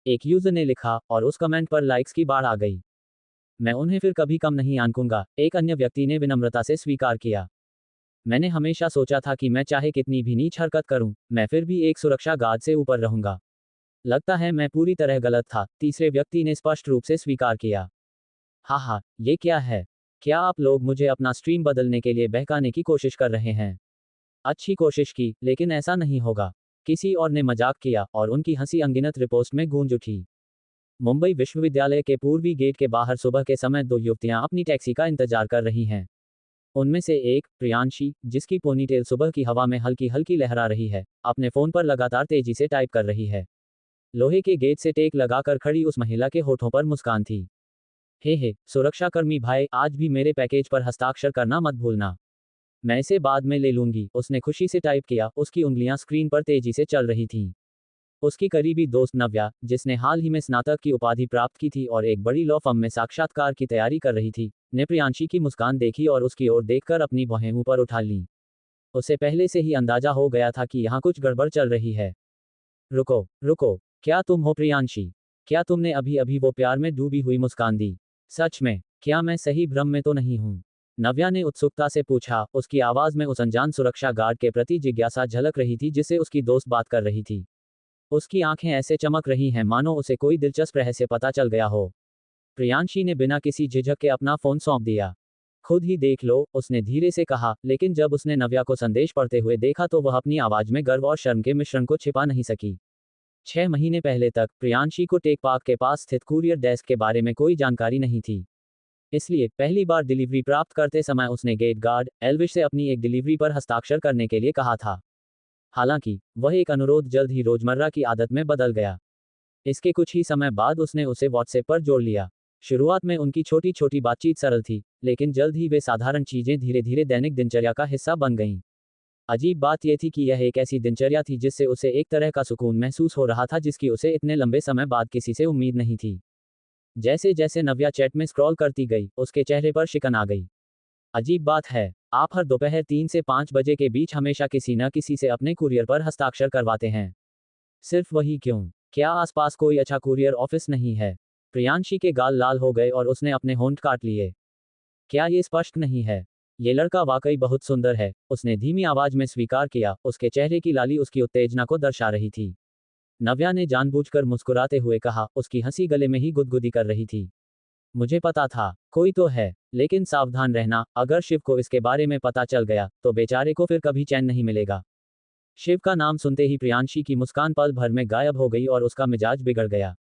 एक यूजर ने लिखा, और उस कमेंट पर लाइक्स की बाढ़ आ गई। मैं उन्हें फिर कभी कम नहीं आंकूंगा, एक अन्य व्यक्ति ने विनम्रता से स्वीकार किया। मैंने हमेशा सोचा था कि मैं चाहे कितनी भी नीच हरकत करूं, मैं फिर भी एक सुरक्षा गार्ड से ऊपर रहूंगा। लगता है मैं पूरी तरह गलत था, तीसरे व्यक्ति ने स्पष्ट रूप से स्वीकार किया। हाँ, ये क्या है? क्या आप लोग मुझे अपना स्ट्रीम बदलने के लिए बहकाने की कोशिश कर रहे हैं? अच्छी कोशिश की, लेकिन ऐसा नहीं होगा। किसी और ने मजाक किया, और उनकी हंसी अनगिनत रिपोस्ट में गूंज उठी। मुंबई विश्वविद्यालय के पूर्वी गेट के बाहर सुबह के समय दो युवतियां अपनी टैक्सी का इंतजार कर रही हैं। उनमें से एक, प्रियांशी, जिसकी पोनीटेल सुबह की हवा में हल्की हल्की लहरा रही है, अपने फोन पर लगातार तेजी से टाइप कर रही है। लोहे के गेट से टेक लगाकर खड़ी उस महिला के होठों पर मुस्कान थी। हे सुरक्षाकर्मी भाई, आज भी मेरे पैकेज पर हस्ताक्षर करना मत भूलना। मैं इसे बाद में ले लूंगी, उसने खुशी से टाइप किया। उसकी उंगलियां स्क्रीन पर तेजी से चल रही थीं। उसकी करीबी दोस्त नव्या, जिसने हाल ही में स्नातक की उपाधि प्राप्त की थी और एक बड़ी लॉ फर्म में साक्षात्कार की तैयारी कर रही थी, ने प्रियांशी की मुस्कान देखी और उसकी ओर देखकर अपनी भौहें ऊपर उठा लीं। उसे पहले से ही अंदाजा हो गया था कि यहाँ कुछ गड़बड़ चल रही है। रुको, क्या तुम हो प्रियांशी? क्या तुमने अभी अभी वो प्यार में डूबी हुई मुस्कान दी? सच में, क्या मैं सही भ्रम में तो नहीं हूँ? नव्या ने उत्सुकता से पूछा। उसकी आवाज में उस अनजान सुरक्षा गार्ड के प्रति जिज्ञासा झलक रही थी जिससे उसकी दोस्त बात कर रही थी। उसकी आंखें ऐसे चमक रही हैं मानो उसे कोई दिलचस्प रहस्य पता चल गया हो। प्रियांशी ने बिना किसी झिझक के अपना फोन सौंप दिया। खुद ही देख लो, उसने धीरे से कहा, लेकिन जब उसने नव्या को संदेश पढ़ते हुए देखा तो वह अपनी आवाज में गर्व और शर्म के मिश्रण को छिपा नहीं सकी। 6 महीने पहले तक प्रियांशी को टेक पार्क के पास स्थित कुरियर डेस्क के बारे में कोई जानकारी नहीं थी। इसलिए पहली बार डिलीवरी प्राप्त करते समय उसने गेट गार्ड एल्विश से अपनी एक डिलीवरी पर हस्ताक्षर करने के लिए कहा था। हालांकि वह एक अनुरोध जल्द ही रोजमर्रा की आदत में बदल गया। इसके कुछ ही समय बाद उसने उसे व्हाट्सएप पर जोड़ लिया। शुरुआत में उनकी छोटी छोटी बातचीत सरल थी, लेकिन जल्द ही वे साधारण चीजें धीरे धीरे दैनिक दिनचर्या का हिस्सा बन गईं। अजीब बात यह थी कि यह एक ऐसी दिनचर्या थी जिससे उसे एक तरह का सुकून महसूस हो रहा था जिसकी उसे इतने लंबे समय बाद किसी से उम्मीद नहीं थी। जैसे जैसे नव्या चैट में स्क्रॉल करती गई, उसके चेहरे पर शिकन आ गई। अजीब बात है, आप हर दोपहर 3 से 5 बजे के बीच हमेशा किसी न किसी से अपने कुरियर पर हस्ताक्षर करवाते हैं। सिर्फ वही क्यों? क्या आसपास कोई अच्छा कुरियर ऑफिस नहीं है? प्रियांशी के गाल लाल हो गए और उसने अपने होंठ काट लिए। क्या ये स्पष्ट नहीं है? ये लड़का वाकई बहुत सुंदर है, उसने धीमी आवाज में स्वीकार किया। उसके चेहरे की लाली उसकी उत्तेजना को दर्शा रही थी। नव्या ने जानबूझकर मुस्कुराते हुए कहा, उसकी हंसी गले में ही गुदगुदी कर रही थी। मुझे पता था, कोई तो है, लेकिन सावधान रहना, अगर शिव को इसके बारे में पता चल गया, तो बेचारे को फिर कभी चैन नहीं मिलेगा। शिव का नाम सुनते ही प्रियांशी की मुस्कान पल भर में गायब हो गई और उसका मिजाज बिगड़ गया।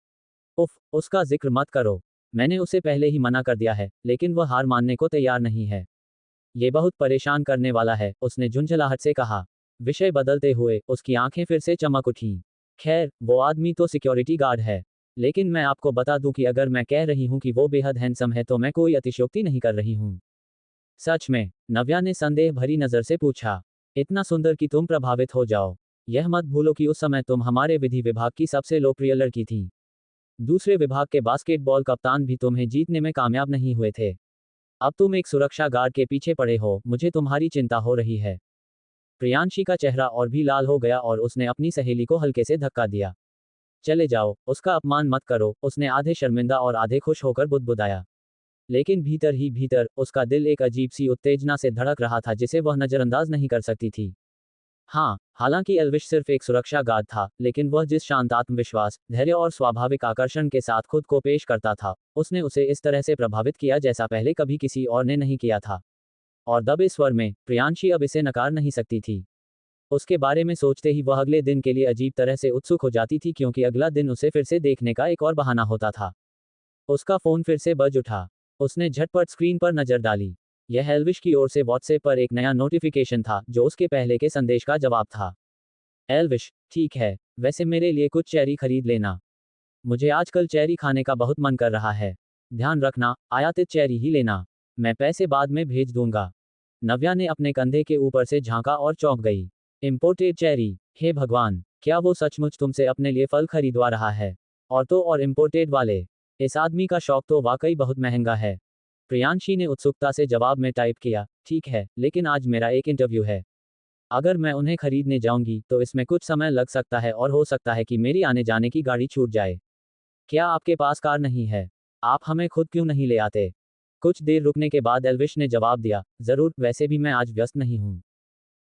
उफ, उसका जिक्र मत करो। मैंने उसे पहले ही मना कर दिया है, लेकिन वह हार मानने को तैयार नहीं है। ये बहुत परेशान करने वाला है, उसने झुंझलाहट से कहा। विषय बदलते हुए उसकी आंखें फिर से चमक उठीं। खैर, वो आदमी तो सिक्योरिटी गार्ड है, लेकिन मैं आपको बता दूं कि अगर मैं कह रही हूं कि वो बेहद हैंडसम है तो मैं कोई अतिशयोक्ति नहीं कर रही हूं। सच में? नव्या ने संदेह भरी नजर से पूछा। इतना सुंदर कि तुम प्रभावित हो जाओ। यह मत भूलो कि उस समय तुम हमारे विधि विभाग की सबसे लोकप्रिय लड़की थी। दूसरे विभाग के बास्केटबॉल कप्तान भी तुम्हें जीतने में कामयाब नहीं हुए थे। अब तुम एक सुरक्षा गार्ड के पीछे पड़े हो, मुझे तुम्हारी चिंता हो रही है। प्रियांशी का चेहरा और भी लाल हो गया और उसने अपनी सहेली को हल्के से धक्का दिया। चले जाओ, उसका अपमान मत करो, उसने आधे शर्मिंदा और आधे खुश होकर बुदबुदाया। लेकिन भीतर ही भीतर उसका दिल एक अजीब सी उत्तेजना से धड़क रहा था जिसे वह नजरअंदाज नहीं कर सकती थी। हाँ, हालांकि एल्विश सिर्फ एक सुरक्षा गार्ड था, लेकिन वह जिस शांत आत्मविश्वास, धैर्य और स्वाभाविक आकर्षण के साथ खुद को पेश करता था, उसने उसे इस तरह से प्रभावित किया जैसा पहले कभी किसी और ने नहीं किया था। और दबे स्वर में प्रियांशी अब इसे नकार नहीं सकती थी। उसके बारे में सोचते ही वह अगले दिन के लिए अजीब तरह से उत्सुक हो जाती थी क्योंकि अगला दिन उसे फिर से देखने का एक और बहाना होता था। उसका फोन फिर से बज उठा। उसने झटपट स्क्रीन पर नजर डाली। यह एल्विश की ओर से व्हाट्सएप पर एक नया नोटिफिकेशन था जो उसके पहले के संदेश का जवाब था। एल्विश, ठीक है, वैसे मेरे लिए कुछ चेरी खरीद लेना। मुझे आजकल चेरी खाने का बहुत मन कर रहा है। ध्यान रखना, आयातित चेरी ही लेना। मैं पैसे बाद में भेज दूंगा। नव्या ने अपने कंधे के ऊपर से झांका और चौंक गई। Imported cherry? हे भगवान, क्या वो सचमुच तुमसे अपने लिए फल खरीदवा रहा है? और तो और इम्पोर्टेड वाले। इस आदमी का शौक तो वाकई बहुत महंगा है। प्रियांशी ने उत्सुकता से जवाब में टाइप किया, ठीक है, लेकिन आज मेरा एक इंटरव्यू है। अगर मैं उन्हें खरीदने जाऊंगी तो इसमें कुछ समय लग सकता है और हो सकता है कि मेरी आने जाने की गाड़ी छूट जाए। क्या आपके पास कार नहीं है? आप हमें खुद क्यों नहीं ले आते? कुछ देर रुकने के बाद एल्विश ने जवाब दिया, जरूर, वैसे भी मैं आज व्यस्त नहीं हूँ।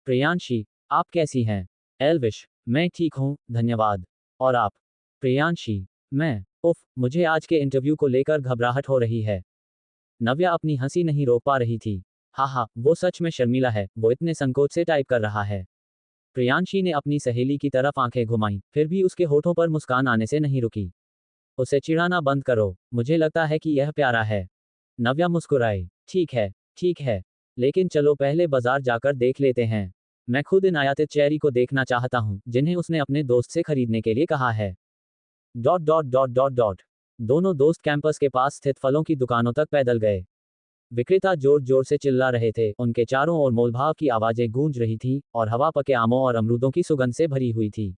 प्रियांशी, आप कैसी हैं? एल्विश, मैं ठीक हूँ, धन्यवाद। और आप? प्रियांशी, उफ, मुझे आज के इंटरव्यू को लेकर घबराहट हो रही है। नव्या अपनी हंसी नहीं रोक पा रही थी। हाँ, वो सच में शर्मीला है, वो इतने संकोच से टाइप कर रहा है। प्रियांशी ने अपनी सहेली की तरफ आंखें घुमाई, फिर भी उसके होठों पर मुस्कान आने से नहीं रुकी। उसे चिढ़ाना बंद करो, मुझे लगता है कि यह प्यारा है। नव्या मुस्कुराई, ठीक है, लेकिन चलो पहले बाजार जाकर देख लेते हैं। मैं खुद इन आयातित चेरी को देखना चाहता हूँ जिन्हें उसने अपने दोस्त से खरीदने के लिए कहा है। Dot dot dot dot dot दोनों दोस्त कैंपस के पास स्थित फलों की दुकानों तक पैदल गए। विक्रेता जोर जोर से चिल्ला रहे थे, उनके चारों ओर मोलभाव की आवाजें गूंज रही थीं, और हवा पके आमों और अमरूदों की सुगंध से भरी हुई थी।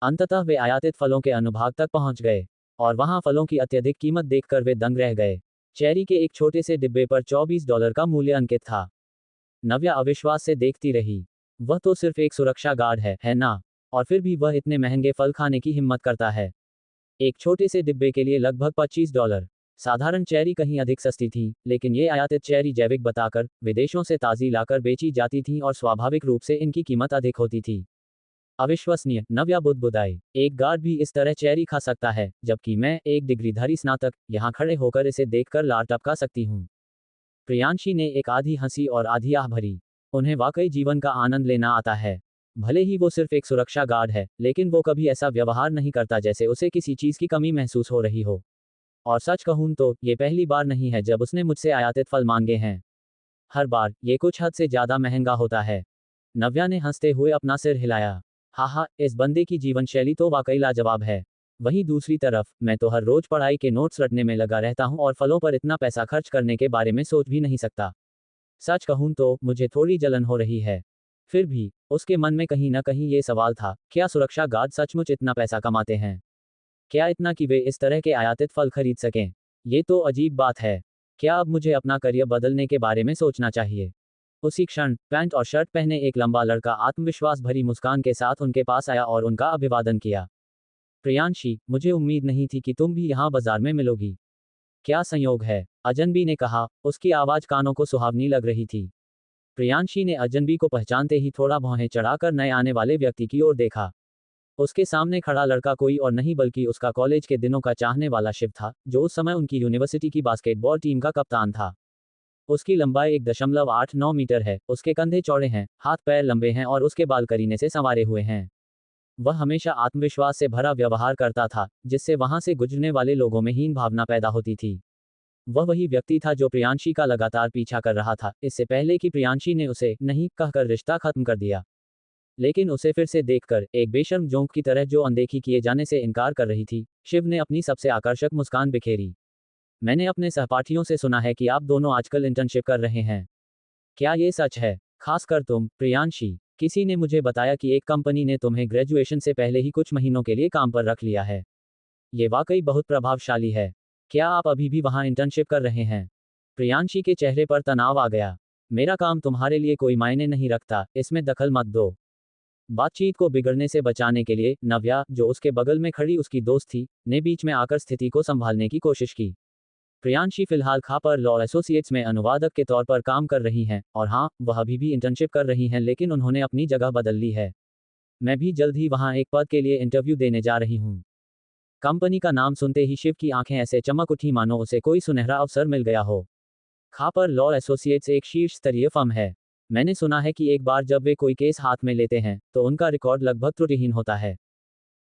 अंततः वे आयातित फलों के अनुभाग तक पहुंच गए, और वहां फलों की अत्यधिक कीमत देखकर वे दंग रह गए। चेरी के एक छोटे से डिब्बे पर $24 का मूल्य अंकित था। नव्या अविश्वास से देखती रही। वह तो सिर्फ एक सुरक्षा गार्ड है ना? और फिर भी वह इतने महंगे फल खाने की हिम्मत करता है। एक छोटे से डिब्बे के लिए लगभग $25। साधारण चेरी कहीं अधिक सस्ती थी, लेकिन ये आयातित चेरी जैविक बताकर विदेशों से ताजी लाकर बेची जाती थीं और स्वाभाविक रूप से इनकी कीमत अधिक होती थी। अविश्वसनीय, नव्या बुदबुदाई। एक गार्ड भी इस तरह चेरी खा सकता है, जबकि मैं, एक डिग्रीधारी स्नातक, यहाँ खड़े होकर इसे देखकर लार टपका सकती हूँ। प्रियांशी ने एक आधी हंसी और आधी आह भरी। उन्हें वाकई जीवन का आनंद लेना आता है। भले ही वो सिर्फ एक सुरक्षा गार्ड है, लेकिन वो कभी ऐसा व्यवहार नहीं करता जैसे उसे किसी चीज की कमी महसूस हो रही हो। और सच कहूं तो ये पहली बार नहीं है जब उसने मुझसे आयातित फल मांगे हैं। हर बार ये कुछ हद से ज्यादा महंगा होता है। नव्या ने हंसते हुए अपना सिर हिलाया। हाँ, इस बंदे की जीवन शैली तो वाकई लाजवाब है। वहीं दूसरी तरफ मैं तो हर रोज पढ़ाई के नोट्स रटने में लगा रहता हूँ और फलों पर इतना पैसा खर्च करने के बारे में सोच भी नहीं सकता। सच कहूं तो मुझे थोड़ी जलन हो रही है। फिर भी उसके मन में कहीं ना कहीं ये सवाल था, क्या सुरक्षा गार्ड सचमुच इतना पैसा कमाते हैं? क्या इतना कि वे इस तरह के आयातित फल खरीद सकें? ये तो अजीब बात है। क्या अब मुझे अपना करियर बदलने के बारे में सोचना चाहिए? उसी क्षण पैंट और शर्ट पहने एक लंबा लड़का आत्मविश्वास भरी मुस्कान के साथ उनके पास आया और उनका अभिवादन किया। प्रियांशी, मुझे उम्मीद नहीं थी कि तुम भी यहाँ बाजार में मिलोगी। क्या संयोग है, अजनबी ने कहा, उसकी आवाज कानों को सुहावनी लग रही थी। प्रियांशी ने अजनबी को पहचानते ही थोड़ा भौहें चढ़ाकर नए आने वाले व्यक्ति की ओर देखा। उसके सामने खड़ा लड़का कोई और नहीं बल्कि उसका कॉलेज के दिनों का चाहने वाला शिव था, जो उस समय उनकी यूनिवर्सिटी की बास्केटबॉल टीम का कप्तान था। उसकी लंबाई 1.89 मीटर है, उसके कंधे चौड़े हैं, हाथ पैर लंबे हैं और उसके बाल करीने से संवारे हुए हैं। वह हमेशा आत्मविश्वास से भरा व्यवहार करता था, जिससे वहां से गुजरने वाले लोगों में हीन भावना पैदा होती थी। वह वही व्यक्ति था जो प्रियांशी का लगातार पीछा कर रहा था, इससे पहले कि प्रियांशी ने उसे नहीं कहकर रिश्ता खत्म कर दिया। लेकिन उसे फिर से देखकर, एक बेशर्म जोंक की तरह जो अनदेखी किए जाने से इनकार कर रही थी, शिव ने अपनी सबसे आकर्षक मुस्कान बिखेरी। मैंने अपने सहपाठियों से सुना है कि आप दोनों आजकल इंटर्नशिप कर रहे हैं। क्या ये सच है? खासकर तुम, प्रियांशी। किसी ने मुझे बताया कि एक कंपनी ने तुम्हें ग्रेजुएशन से पहले ही कुछ महीनों के लिए काम पर रख लिया है। ये वाकई बहुत प्रभावशाली है। क्या आप अभी भी वहां इंटर्नशिप कर रहे हैं? प्रियांशी के चेहरे पर तनाव आ गया। मेरा काम तुम्हारे लिए कोई मायने नहीं रखता, इसमें दखल मत दो। बातचीत को बिगड़ने से बचाने के लिए नव्या, जो उसके बगल में खड़ी उसकी दोस्त थी, ने बीच में आकर स्थिति को संभालने की कोशिश की। प्रियांशी फिलहाल खापर लॉ एसोसिएट्स में अनुवादक के तौर पर काम कर रही हैं, और हाँ, वह अभी भी इंटर्नशिप कर रही हैं, लेकिन उन्होंने अपनी जगह बदल ली है। मैं भी जल्द ही वहां एक पद के लिए इंटरव्यू देने जा रही हूँ। कंपनी का नाम सुनते ही शिव की आंखें ऐसे चमक उठी मानो उसे कोई सुनहरा अवसर मिल गया हो। खापर लॉ एसोसिएट्स एक शीर्ष स्तरीय फर्म है। मैंने सुना है कि एक बार जब वे कोई केस हाथ में लेते हैं, तो उनका रिकॉर्ड लगभग त्रुटिहीन होता है।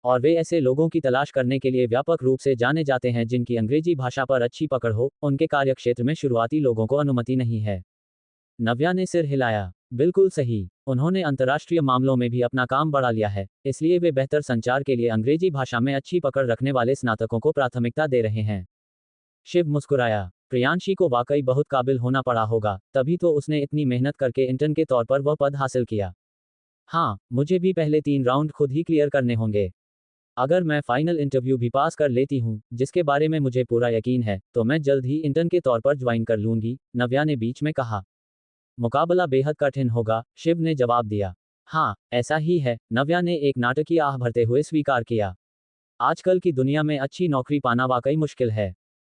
और वे ऐसे लोगों की तलाश करने के लिए व्यापक रूप से जाने जाते हैं जिनकी अंग्रेजी भाषा पर अच्छी पकड़ हो। उनके कार्यक्षेत्र में शुरुआती लोगों को अनुमति नहीं है। नव्या ने सिर हिलाया। बिल्कुल सही, उन्होंने अंतर्राष्ट्रीय मामलों में भी अपना काम बढ़ा लिया है, इसलिए वे बेहतर संचार के लिए अंग्रेजी भाषा में अच्छी पकड़ रखने वाले स्नातकों को प्राथमिकता दे रहे हैं। शिव मुस्कुराया। प्रियांशी को वाकई बहुत काबिल होना पड़ा होगा, तभी तो उसने इतनी मेहनत करके इंटर्न के तौर पर वह पद हासिल किया। हाँ, मुझे भी पहले 3 राउंड खुद ही क्लियर करने होंगे। अगर मैं फाइनल इंटरव्यू भी पास कर लेती हूँ, जिसके बारे में मुझे पूरा यकीन है, तो मैं जल्द ही इंटर्न के तौर पर ज्वाइन कर लूंगी, नव्या ने बीच में कहा। मुकाबला बेहद कठिन होगा, शिव ने जवाब दिया। हाँ, ऐसा ही है, नव्या ने एक नाटकीय आह भरते हुए स्वीकार किया। आजकल की दुनिया में अच्छी नौकरी पाना वाकई मुश्किल है।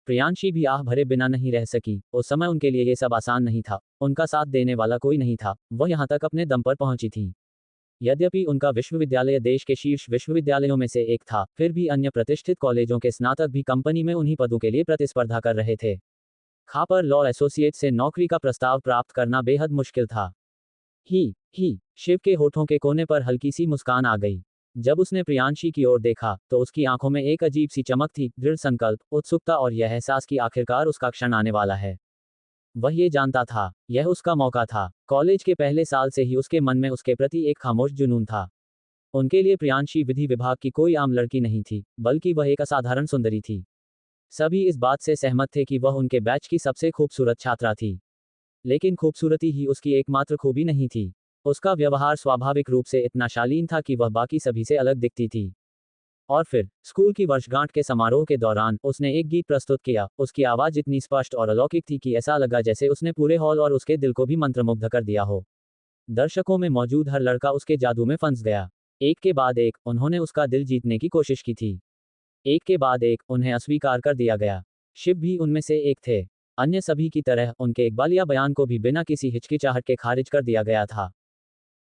प्रियांशी भी आह भरे बिना नहीं रह सकी। उस समय उनके लिए ये सब आसान नहीं था, उनका साथ देने वाला कोई नहीं था, वह यहाँ तक अपने दम पर पहुंची थी। यद्यपि उनका विश्वविद्यालय देश के शीर्ष विश्वविद्यालयों में से एक था, फिर भी अन्य प्रतिष्ठित कॉलेजों के स्नातक भी कंपनी में उन्हीं पदों के लिए प्रतिस्पर्धा कर रहे थे। खापर लॉ एसोसिएट से नौकरी का प्रस्ताव प्राप्त करना बेहद मुश्किल था। ही, शिव के होठों के कोने पर हल्की सी मुस्कान आ गई। जब उसने प्रियांशी की ओर देखा, तो उसकी आंखों में एक अजीब सी चमक थी, दृढ़ संकल्प, उत्सुकता और यह एहसास कि आखिरकार उसका क्षण आने वाला है। वह ये जानता था, यह उसका मौका था। कॉलेज के पहले साल से ही उसके मन में उसके प्रति एक खामोश जुनून था। उनके लिए प्रियांशी विधि विभाग की कोई आम लड़की नहीं थी, बल्कि वह एक असाधारण सुंदरी थी। सभी इस बात से सहमत थे कि वह उनके बैच की सबसे खूबसूरत छात्रा थी। लेकिन खूबसूरती ही उसकी एकमात्र खूबी नहीं थी। उसका व्यवहार स्वाभाविक रूप से इतना शालीन था कि वह बाकी सभी से अलग दिखती थी। और फिर स्कूल की वर्षगांठ के समारोह के दौरान उसने एक गीत प्रस्तुत किया। उसकी आवाज इतनी स्पष्ट और अलौकिक थी कि ऐसा लगा जैसे उसने पूरे हॉल और उसके दिल को भी मंत्रमुग्ध कर दिया हो। दर्शकों में मौजूद हर लड़का उसके जादू में फंस गया। एक के बाद एक उन्होंने उसका दिल जीतने की कोशिश की थी। एक के बाद एक उन्हें अस्वीकार कर दिया गया। शिव भी उनमें से एक थे। अन्य सभी की तरह उनके इकबालिया बयान को भी बिना किसी हिचकिचाहट के खारिज कर दिया गया था।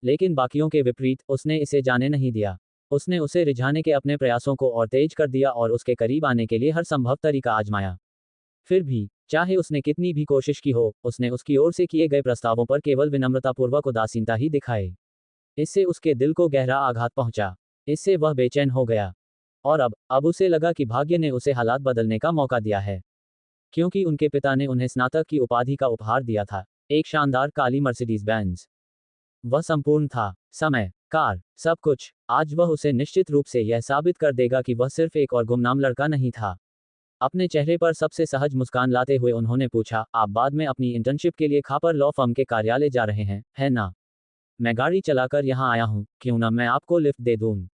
लेकिन बाकियों के विपरीत उसने इसे जाने नहीं दिया। उसने उसे रिझाने के अपने प्रयासों को और तेज कर दिया और उसके करीब आने के लिए हर संभव तरीका आजमाया। फिर भी, चाहे उसने कितनी भी कोशिश की हो, उसने उसकी ओर से किए गए प्रस्तावों पर केवल विनम्रतापूर्वक उदासीनता ही दिखाई। इससे उसके दिल को गहरा आघात पहुंचा। इससे वह बेचैन हो गया। और अब उसे लगा कि भाग्य ने उसे हालात बदलने का मौका दिया है। क्योंकि उनके पिता ने उन्हें स्नातक की उपाधि का उपहार दिया था, एक शानदार काली मर्सिडीज बेंज। वह संपूर्ण था, समय, कार, सब कुछ। आज वह उसे निश्चित रूप से यह साबित कर देगा कि वह सिर्फ एक और गुमनाम लड़का नहीं था। अपने चेहरे पर सबसे सहज मुस्कान लाते हुए उन्होंने पूछा, आप बाद में अपनी इंटर्नशिप के लिए खापर लॉ फर्म के कार्यालय जा रहे हैं, है ना? मैं गाड़ी चलाकर यहाँ आया हूँ, क्यों ना मैं आपको लिफ्ट दे दूँ।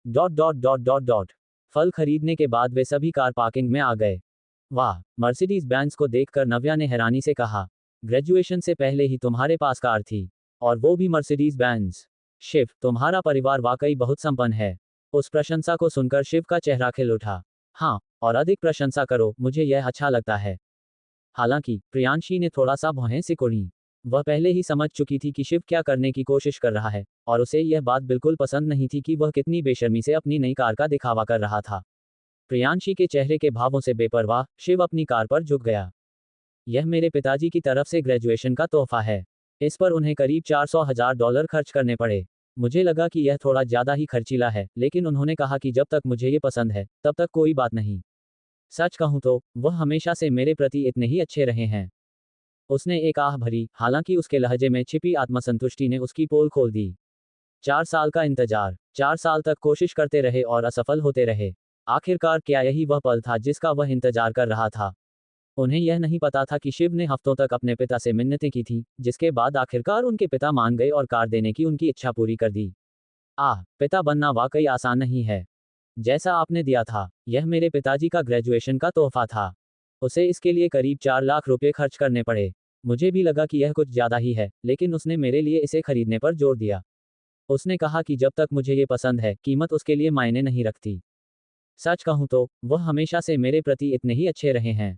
Dot dot dot dot dot. फल खरीदने के बाद वे सभी कार पार्किंग में आ गए। वाह, मर्सिडीज बेंज को देखकर नव्या ने हैरानी से कहा, ग्रेजुएशन से पहले ही तुम्हारे पास कार थी, और वो भी मर्सिडीज बेंज। शिव, तुम्हारा परिवार वाकई बहुत संपन्न है। उस प्रशंसा को सुनकर शिव का चेहरा खिल उठा। हाँ, और अधिक प्रशंसा करो, मुझे यह अच्छा लगता है। हालांकि प्रियांशी ने थोड़ा सा भौहें सिकोड़ी। वह पहले ही समझ चुकी थी कि शिव क्या करने की कोशिश कर रहा है, और उसे यह बात बिल्कुल पसंद नहीं थी कि वह कितनी बेशर्मी से अपनी नई कार का दिखावा कर रहा था। प्रियांशी के चेहरे के भावों से बेपरवाह, शिव अपनी कार पर झुक गया। यह मेरे पिताजी की तरफ से ग्रेजुएशन का तोहफा है। इस पर उन्हें करीब $400,000 खर्च करने पड़े। मुझे लगा कि यह थोड़ा ज्यादा ही खर्चीला है, लेकिन उन्होंने कहा कि जब तक मुझे ये पसंद है, तब तक कोई बात नहीं। सच कहूं तो वह हमेशा से मेरे प्रति इतने ही अच्छे रहे हैं। उसने एक आह भरी, हालांकि उसके लहजे में छिपी आत्मसंतुष्टि ने उसकी पोल खोल दी। 4 साल का इंतजार, 4 साल तक कोशिश करते रहे और असफल होते रहे। आखिरकार क्या यही वह पल था जिसका वह इंतजार कर रहा था? उन्हें यह नहीं पता था कि शिव ने हफ्तों तक अपने पिता से मिन्नतें की थी, जिसके बाद आखिरकार उनके पिता मान गए और कार देने की उनकी इच्छा पूरी कर दी। पिता बनना वाकई आसान नहीं है। जैसा आपने दिया था, यह मेरे पिताजी का ग्रेजुएशन का तोहफा था। उसे इसके लिए करीब 4 लाख रुपए खर्च करने पड़े। मुझे भी लगा कि यह कुछ ज्यादा ही है, लेकिन उसने मेरे लिए इसे खरीदने पर जोर दिया। उसने कहा कि जब तक मुझे ये पसंद है, कीमत उसके लिए मायने नहीं रखती। सच कहूं तो वह हमेशा से मेरे प्रति इतने ही अच्छे रहे हैं।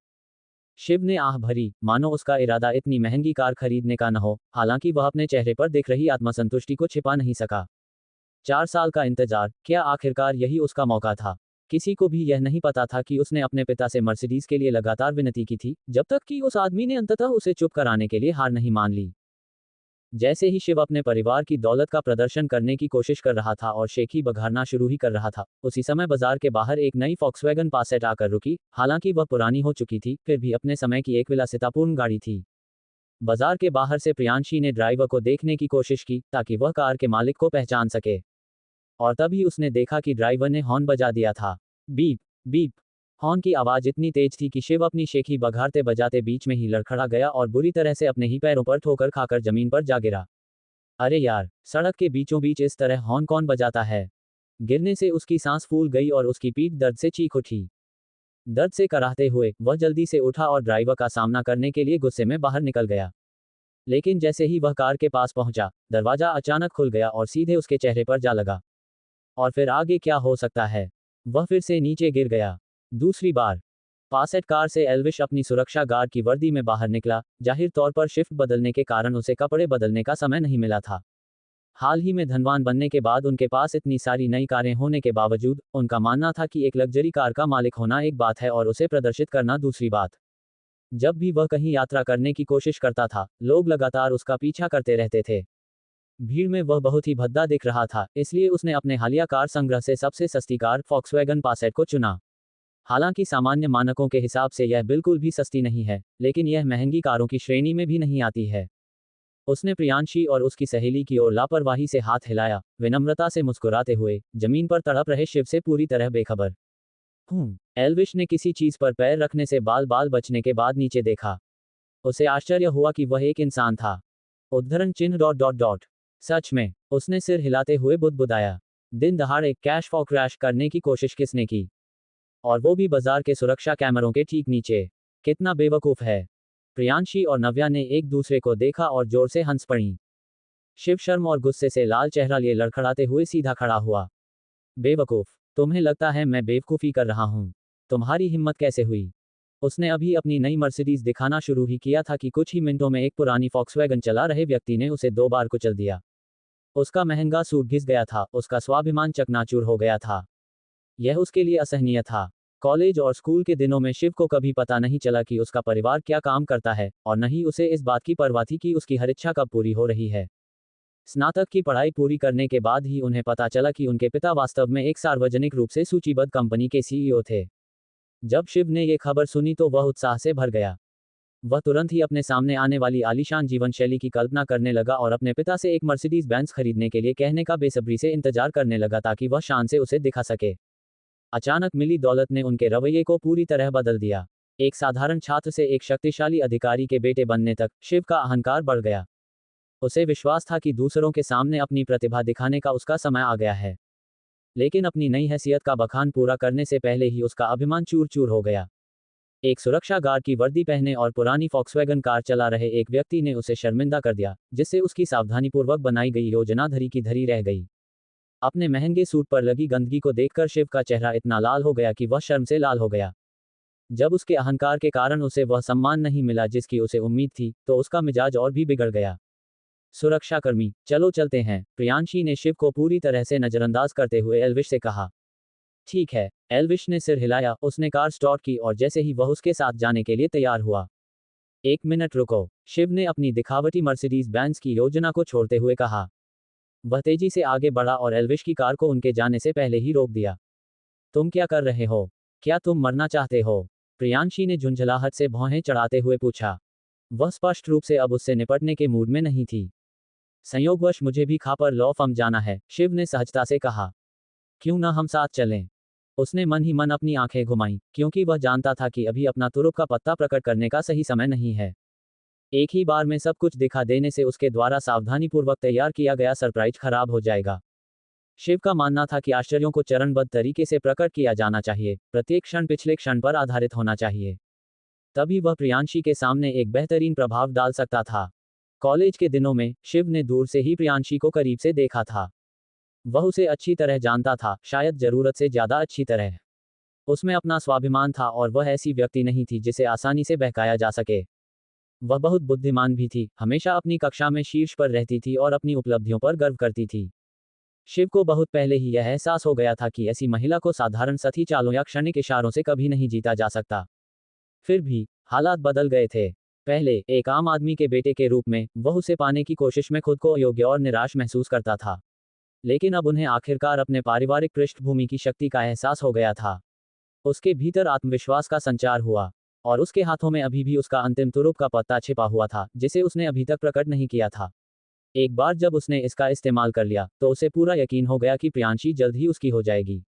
शिव ने आह भरी, मानो उसका इरादा इतनी महंगी कार खरीदने का न हो, हालांकि वह अपने चेहरे पर दिख रही आत्मसंतुष्टि को छिपा नहीं सका। 4 साल का इंतजार, क्या आखिरकार यही उसका मौका था? किसी को भी यह नहीं पता था कि उसने अपने पिता से मर्सिडीज के लिए लगातार विनती की थी, जब तक कि उस आदमी ने अंततः उसे चुप कराने के लिए हार नहीं मान ली। जैसे ही शिव अपने परिवार की दौलत का प्रदर्शन करने की कोशिश कर रहा था और शेखी बघारना शुरू ही कर रहा था, उसी समय बाजार के बाहर एक नई फॉक्सवैगन पासेट आकर रुकी। हालांकि वह पुरानी हो चुकी थी, फिर भी अपने समय की एक विलासितापूर्ण गाड़ी थी। बाजार के बाहर से प्रियांशी ने ड्राइवर को देखने की कोशिश की, ताकि वह कार के मालिक को पहचान सके। और तभी उसने देखा कि ड्राइवर ने हॉर्न बजा दिया था। Beep beep. हॉर्न की आवाज इतनी तेज थी कि शिव अपनी शेखी बघारते बजाते बीच में ही लड़खड़ा गया और बुरी तरह से अपने ही पैरों पर ठोकर खाकर जमीन पर जा गिरा। अरे यार, सड़क के बीचों बीच इस तरह हॉर्न कौन बजाता है? गिरने से उसकी सांस फूल गई और उसकी पीठ दर्द से चीख उठी। दर्द से कराहते हुए वह जल्दी से उठा और ड्राइवर का सामना करने के लिए गुस्से में बाहर निकल गया। लेकिन जैसे ही वह कार के पास पहुंचा, दरवाजा अचानक खुल गया और सीधे उसके चेहरे पर जा लगा। और फिर आगे क्या हो सकता है? वह फिर से नीचे गिर गया। दूसरी बार। पासेट कार से एल्विश अपनी सुरक्षा गार्ड की वर्दी में बाहर निकला। जाहिर तौर पर शिफ्ट बदलने के कारण उसे कपड़े बदलने का समय नहीं मिला था। हाल ही में धनवान बनने के बाद उनके पास इतनी सारी नई कारें होने के बावजूद, उनका मानना था कि एक लग्जरी कार का मालिक होना एक बात है और उसे प्रदर्शित करना दूसरी बात। जब भी वह कहीं यात्रा करने की कोशिश करता था, लोग लगातार उसका पीछा करते रहते थे। भीड़ में वह बहुत ही भद्दा दिख रहा था, इसलिए उसने अपने हालिया कार संग्रह से सबसे सस्ती कार फॉक्सवैगन पासेट को चुना। हालांकि सामान्य मानकों के हिसाब से यह बिल्कुल भी सस्ती नहीं है, लेकिन यह महंगी कारों की श्रेणी में भी नहीं आती है। उसने प्रियांशी और उसकी सहेली की ओर लापरवाही से हाथ हिलाया, विनम्रता से मुस्कुराते हुए, जमीन पर तड़प रहे शिव से पूरी तरह बेखबर। एल्विश ने किसी चीज पर पैर रखने से बाल बाल बचने के बाद नीचे देखा। उसे आश्चर्य हुआ कि वह एक इंसान था। उद्धरण चिन्ह डॉट डॉट डॉट। सच में, उसने सिर हिलाते हुए बुदबुदाया। दिन दहाड़े कैश फॉर क्रैश करने की कोशिश किसने की? और वो भी बाजार के सुरक्षा कैमरों के ठीक नीचे। कितना बेवकूफ है। प्रियांशी और नव्या ने एक दूसरे को देखा और जोर से हंस पड़ी। शिव शर्म और गुस्से से लाल चेहरा लिए लड़खड़ाते हुए सीधा खड़ा हुआ। बेवकूफ, तुम्हें लगता है मैं बेवकूफी कर रहा हूं? तुम्हारी हिम्मत कैसे हुई? उसने अभी अपनी नई मर्सिडीज दिखाना शुरू ही किया था कि कुछ ही मिनटों में एक पुरानी फॉक्सवैगन चला रहे व्यक्ति ने उसे 2 बार कुचल दिया। उसका महंगा सूट घिस गया था, उसका स्वाभिमान चकनाचूर हो गया था। यह उसके लिए असहनीय था। कॉलेज और स्कूल के दिनों में शिव को कभी पता नहीं चला कि उसका परिवार क्या काम करता है, और न ही उसे इस बात की परवाह थी कि उसकी हर इच्छा कब पूरी हो रही है। स्नातक की पढ़ाई पूरी करने के बाद ही उन्हें पता चला कि उनके पिता वास्तव में एक सार्वजनिक रूप से सूचीबद्ध कंपनी के सीईओ थे। जब शिव ने ये खबर सुनी तो वह उत्साह से भर गया। वह तुरंत ही अपने सामने आने वाली आलीशान जीवन शैली की कल्पना करने लगा और अपने पिता से एक मर्सिडीज बेंज खरीदने के लिए कहने का बेसब्री से इंतजार करने लगा ताकि वह शान से उसे दिखा सके। अचानक मिली दौलत ने उनके रवैये को पूरी तरह बदल दिया। एक साधारण छात्र से एक शक्तिशाली अधिकारी के बेटे बनने तक शिव का अहंकार बढ़ गया। उसे विश्वास था कि दूसरों के सामने अपनी प्रतिभा दिखाने का उसका समय आ गया है। लेकिन अपनी नई हैसियत का बखान पूरा करने से पहले ही उसका अभिमान चूर चूर हो गया। एक सुरक्षा गार्ड की वर्दी पहने और पुरानी फॉक्सवैगन कार चला रहे एक व्यक्ति ने उसे शर्मिंदा कर दिया, जिससे उसकी सावधानीपूर्वक बनाई गई योजना धरी की धरी रह गई। अपने महंगे सूट पर लगी गंदगी को देखकर शिव का चेहरा इतना लाल हो गया कि वह शर्म से लाल हो गया। जब उसके अहंकार के कारण उसे वह सम्मान नहीं मिला जिसकी उसे उम्मीद थी, तो उसका मिजाज और भी बिगड़ गया। सुरक्षाकर्मी, चलो चलते हैं, प्रियांशी ने शिव को पूरी तरह से नजरअंदाज करते हुए एल्विश से कहा। ठीक है, एल्विश ने सिर हिलाया। उसने कार स्टार्ट की और जैसे ही वह उसके साथ जाने के लिए तैयार हुआ। 1 मिनट रुको, शिव ने अपनी दिखावटी मर्सिडीज बेंज की योजना को छोड़ते हुए कहा। वह तेजी से आगे बढ़ा और एल्विश की कार को उनके जाने से पहले ही रोक दिया। तुम क्या कर रहे हो? क्या तुम मरना चाहते हो? प्रियांशी ने झुंझलाहट से भौहें चढ़ाते हुए पूछा। वह स्पष्ट रूप से अब उससे निपटने के मूड में नहीं थी। संयोगवश मुझे भी खापर लॉ फर्म जाना है, शिव ने सहजता से कहा। क्यों ना हम साथ चलें? उसने मन ही मन अपनी आंखें घुमाईं, क्योंकि वह जानता था कि अभी अपना तुरुप का पत्ता प्रकट करने का सही समय नहीं है। एक ही बार में सब कुछ दिखा देने से उसके द्वारा सावधानीपूर्वक तैयार किया गया सरप्राइज खराब हो जाएगा। शिव का मानना था कि आश्चर्यों को चरणबद्ध तरीके से प्रकट किया जाना चाहिए, प्रत्येक क्षण पिछले क्षण पर आधारित होना चाहिए। तभी वह प्रियांशी के सामने एक बेहतरीन प्रभाव डाल सकता था। कॉलेज के दिनों में शिव ने दूर से ही प्रियांशी को करीब से देखा था। वह उसे अच्छी तरह जानता था, शायद जरूरत से ज्यादा अच्छी तरह। उसमें अपना स्वाभिमान था और वह ऐसी व्यक्ति नहीं थी जिसे आसानी से बहकाया जा सके। वह बहुत बुद्धिमान भी थी, हमेशा अपनी कक्षा में शीर्ष पर रहती थी और अपनी उपलब्धियों पर गर्व करती थी। शिव को बहुत पहले ही यह एहसास हो गया था कि ऐसी महिला को साधारण सती चालों या क्षणिक इशारों से कभी नहीं जीता जा सकता। फिर भी हालात बदल गए थे। पहले एक आम आदमी के बेटे के रूप में वह उसे पाने की कोशिश में खुद को अयोग्य और निराश महसूस करता था। लेकिन अब उन्हें आखिरकार अपने पारिवारिक पृष्ठभूमि की शक्ति का एहसास हो गया था। उसके भीतर आत्मविश्वास का संचार हुआ और उसके हाथों में अभी भी उसका अंतिम तुरुप का पत्ता छिपा हुआ था, जिसे उसने अभी तक प्रकट नहीं किया था। एक बार जब उसने इसका इस्तेमाल कर लिया, तो उसे पूरा यकीन हो गया कि प्रियांशी जल्द ही उसकी हो जाएगी।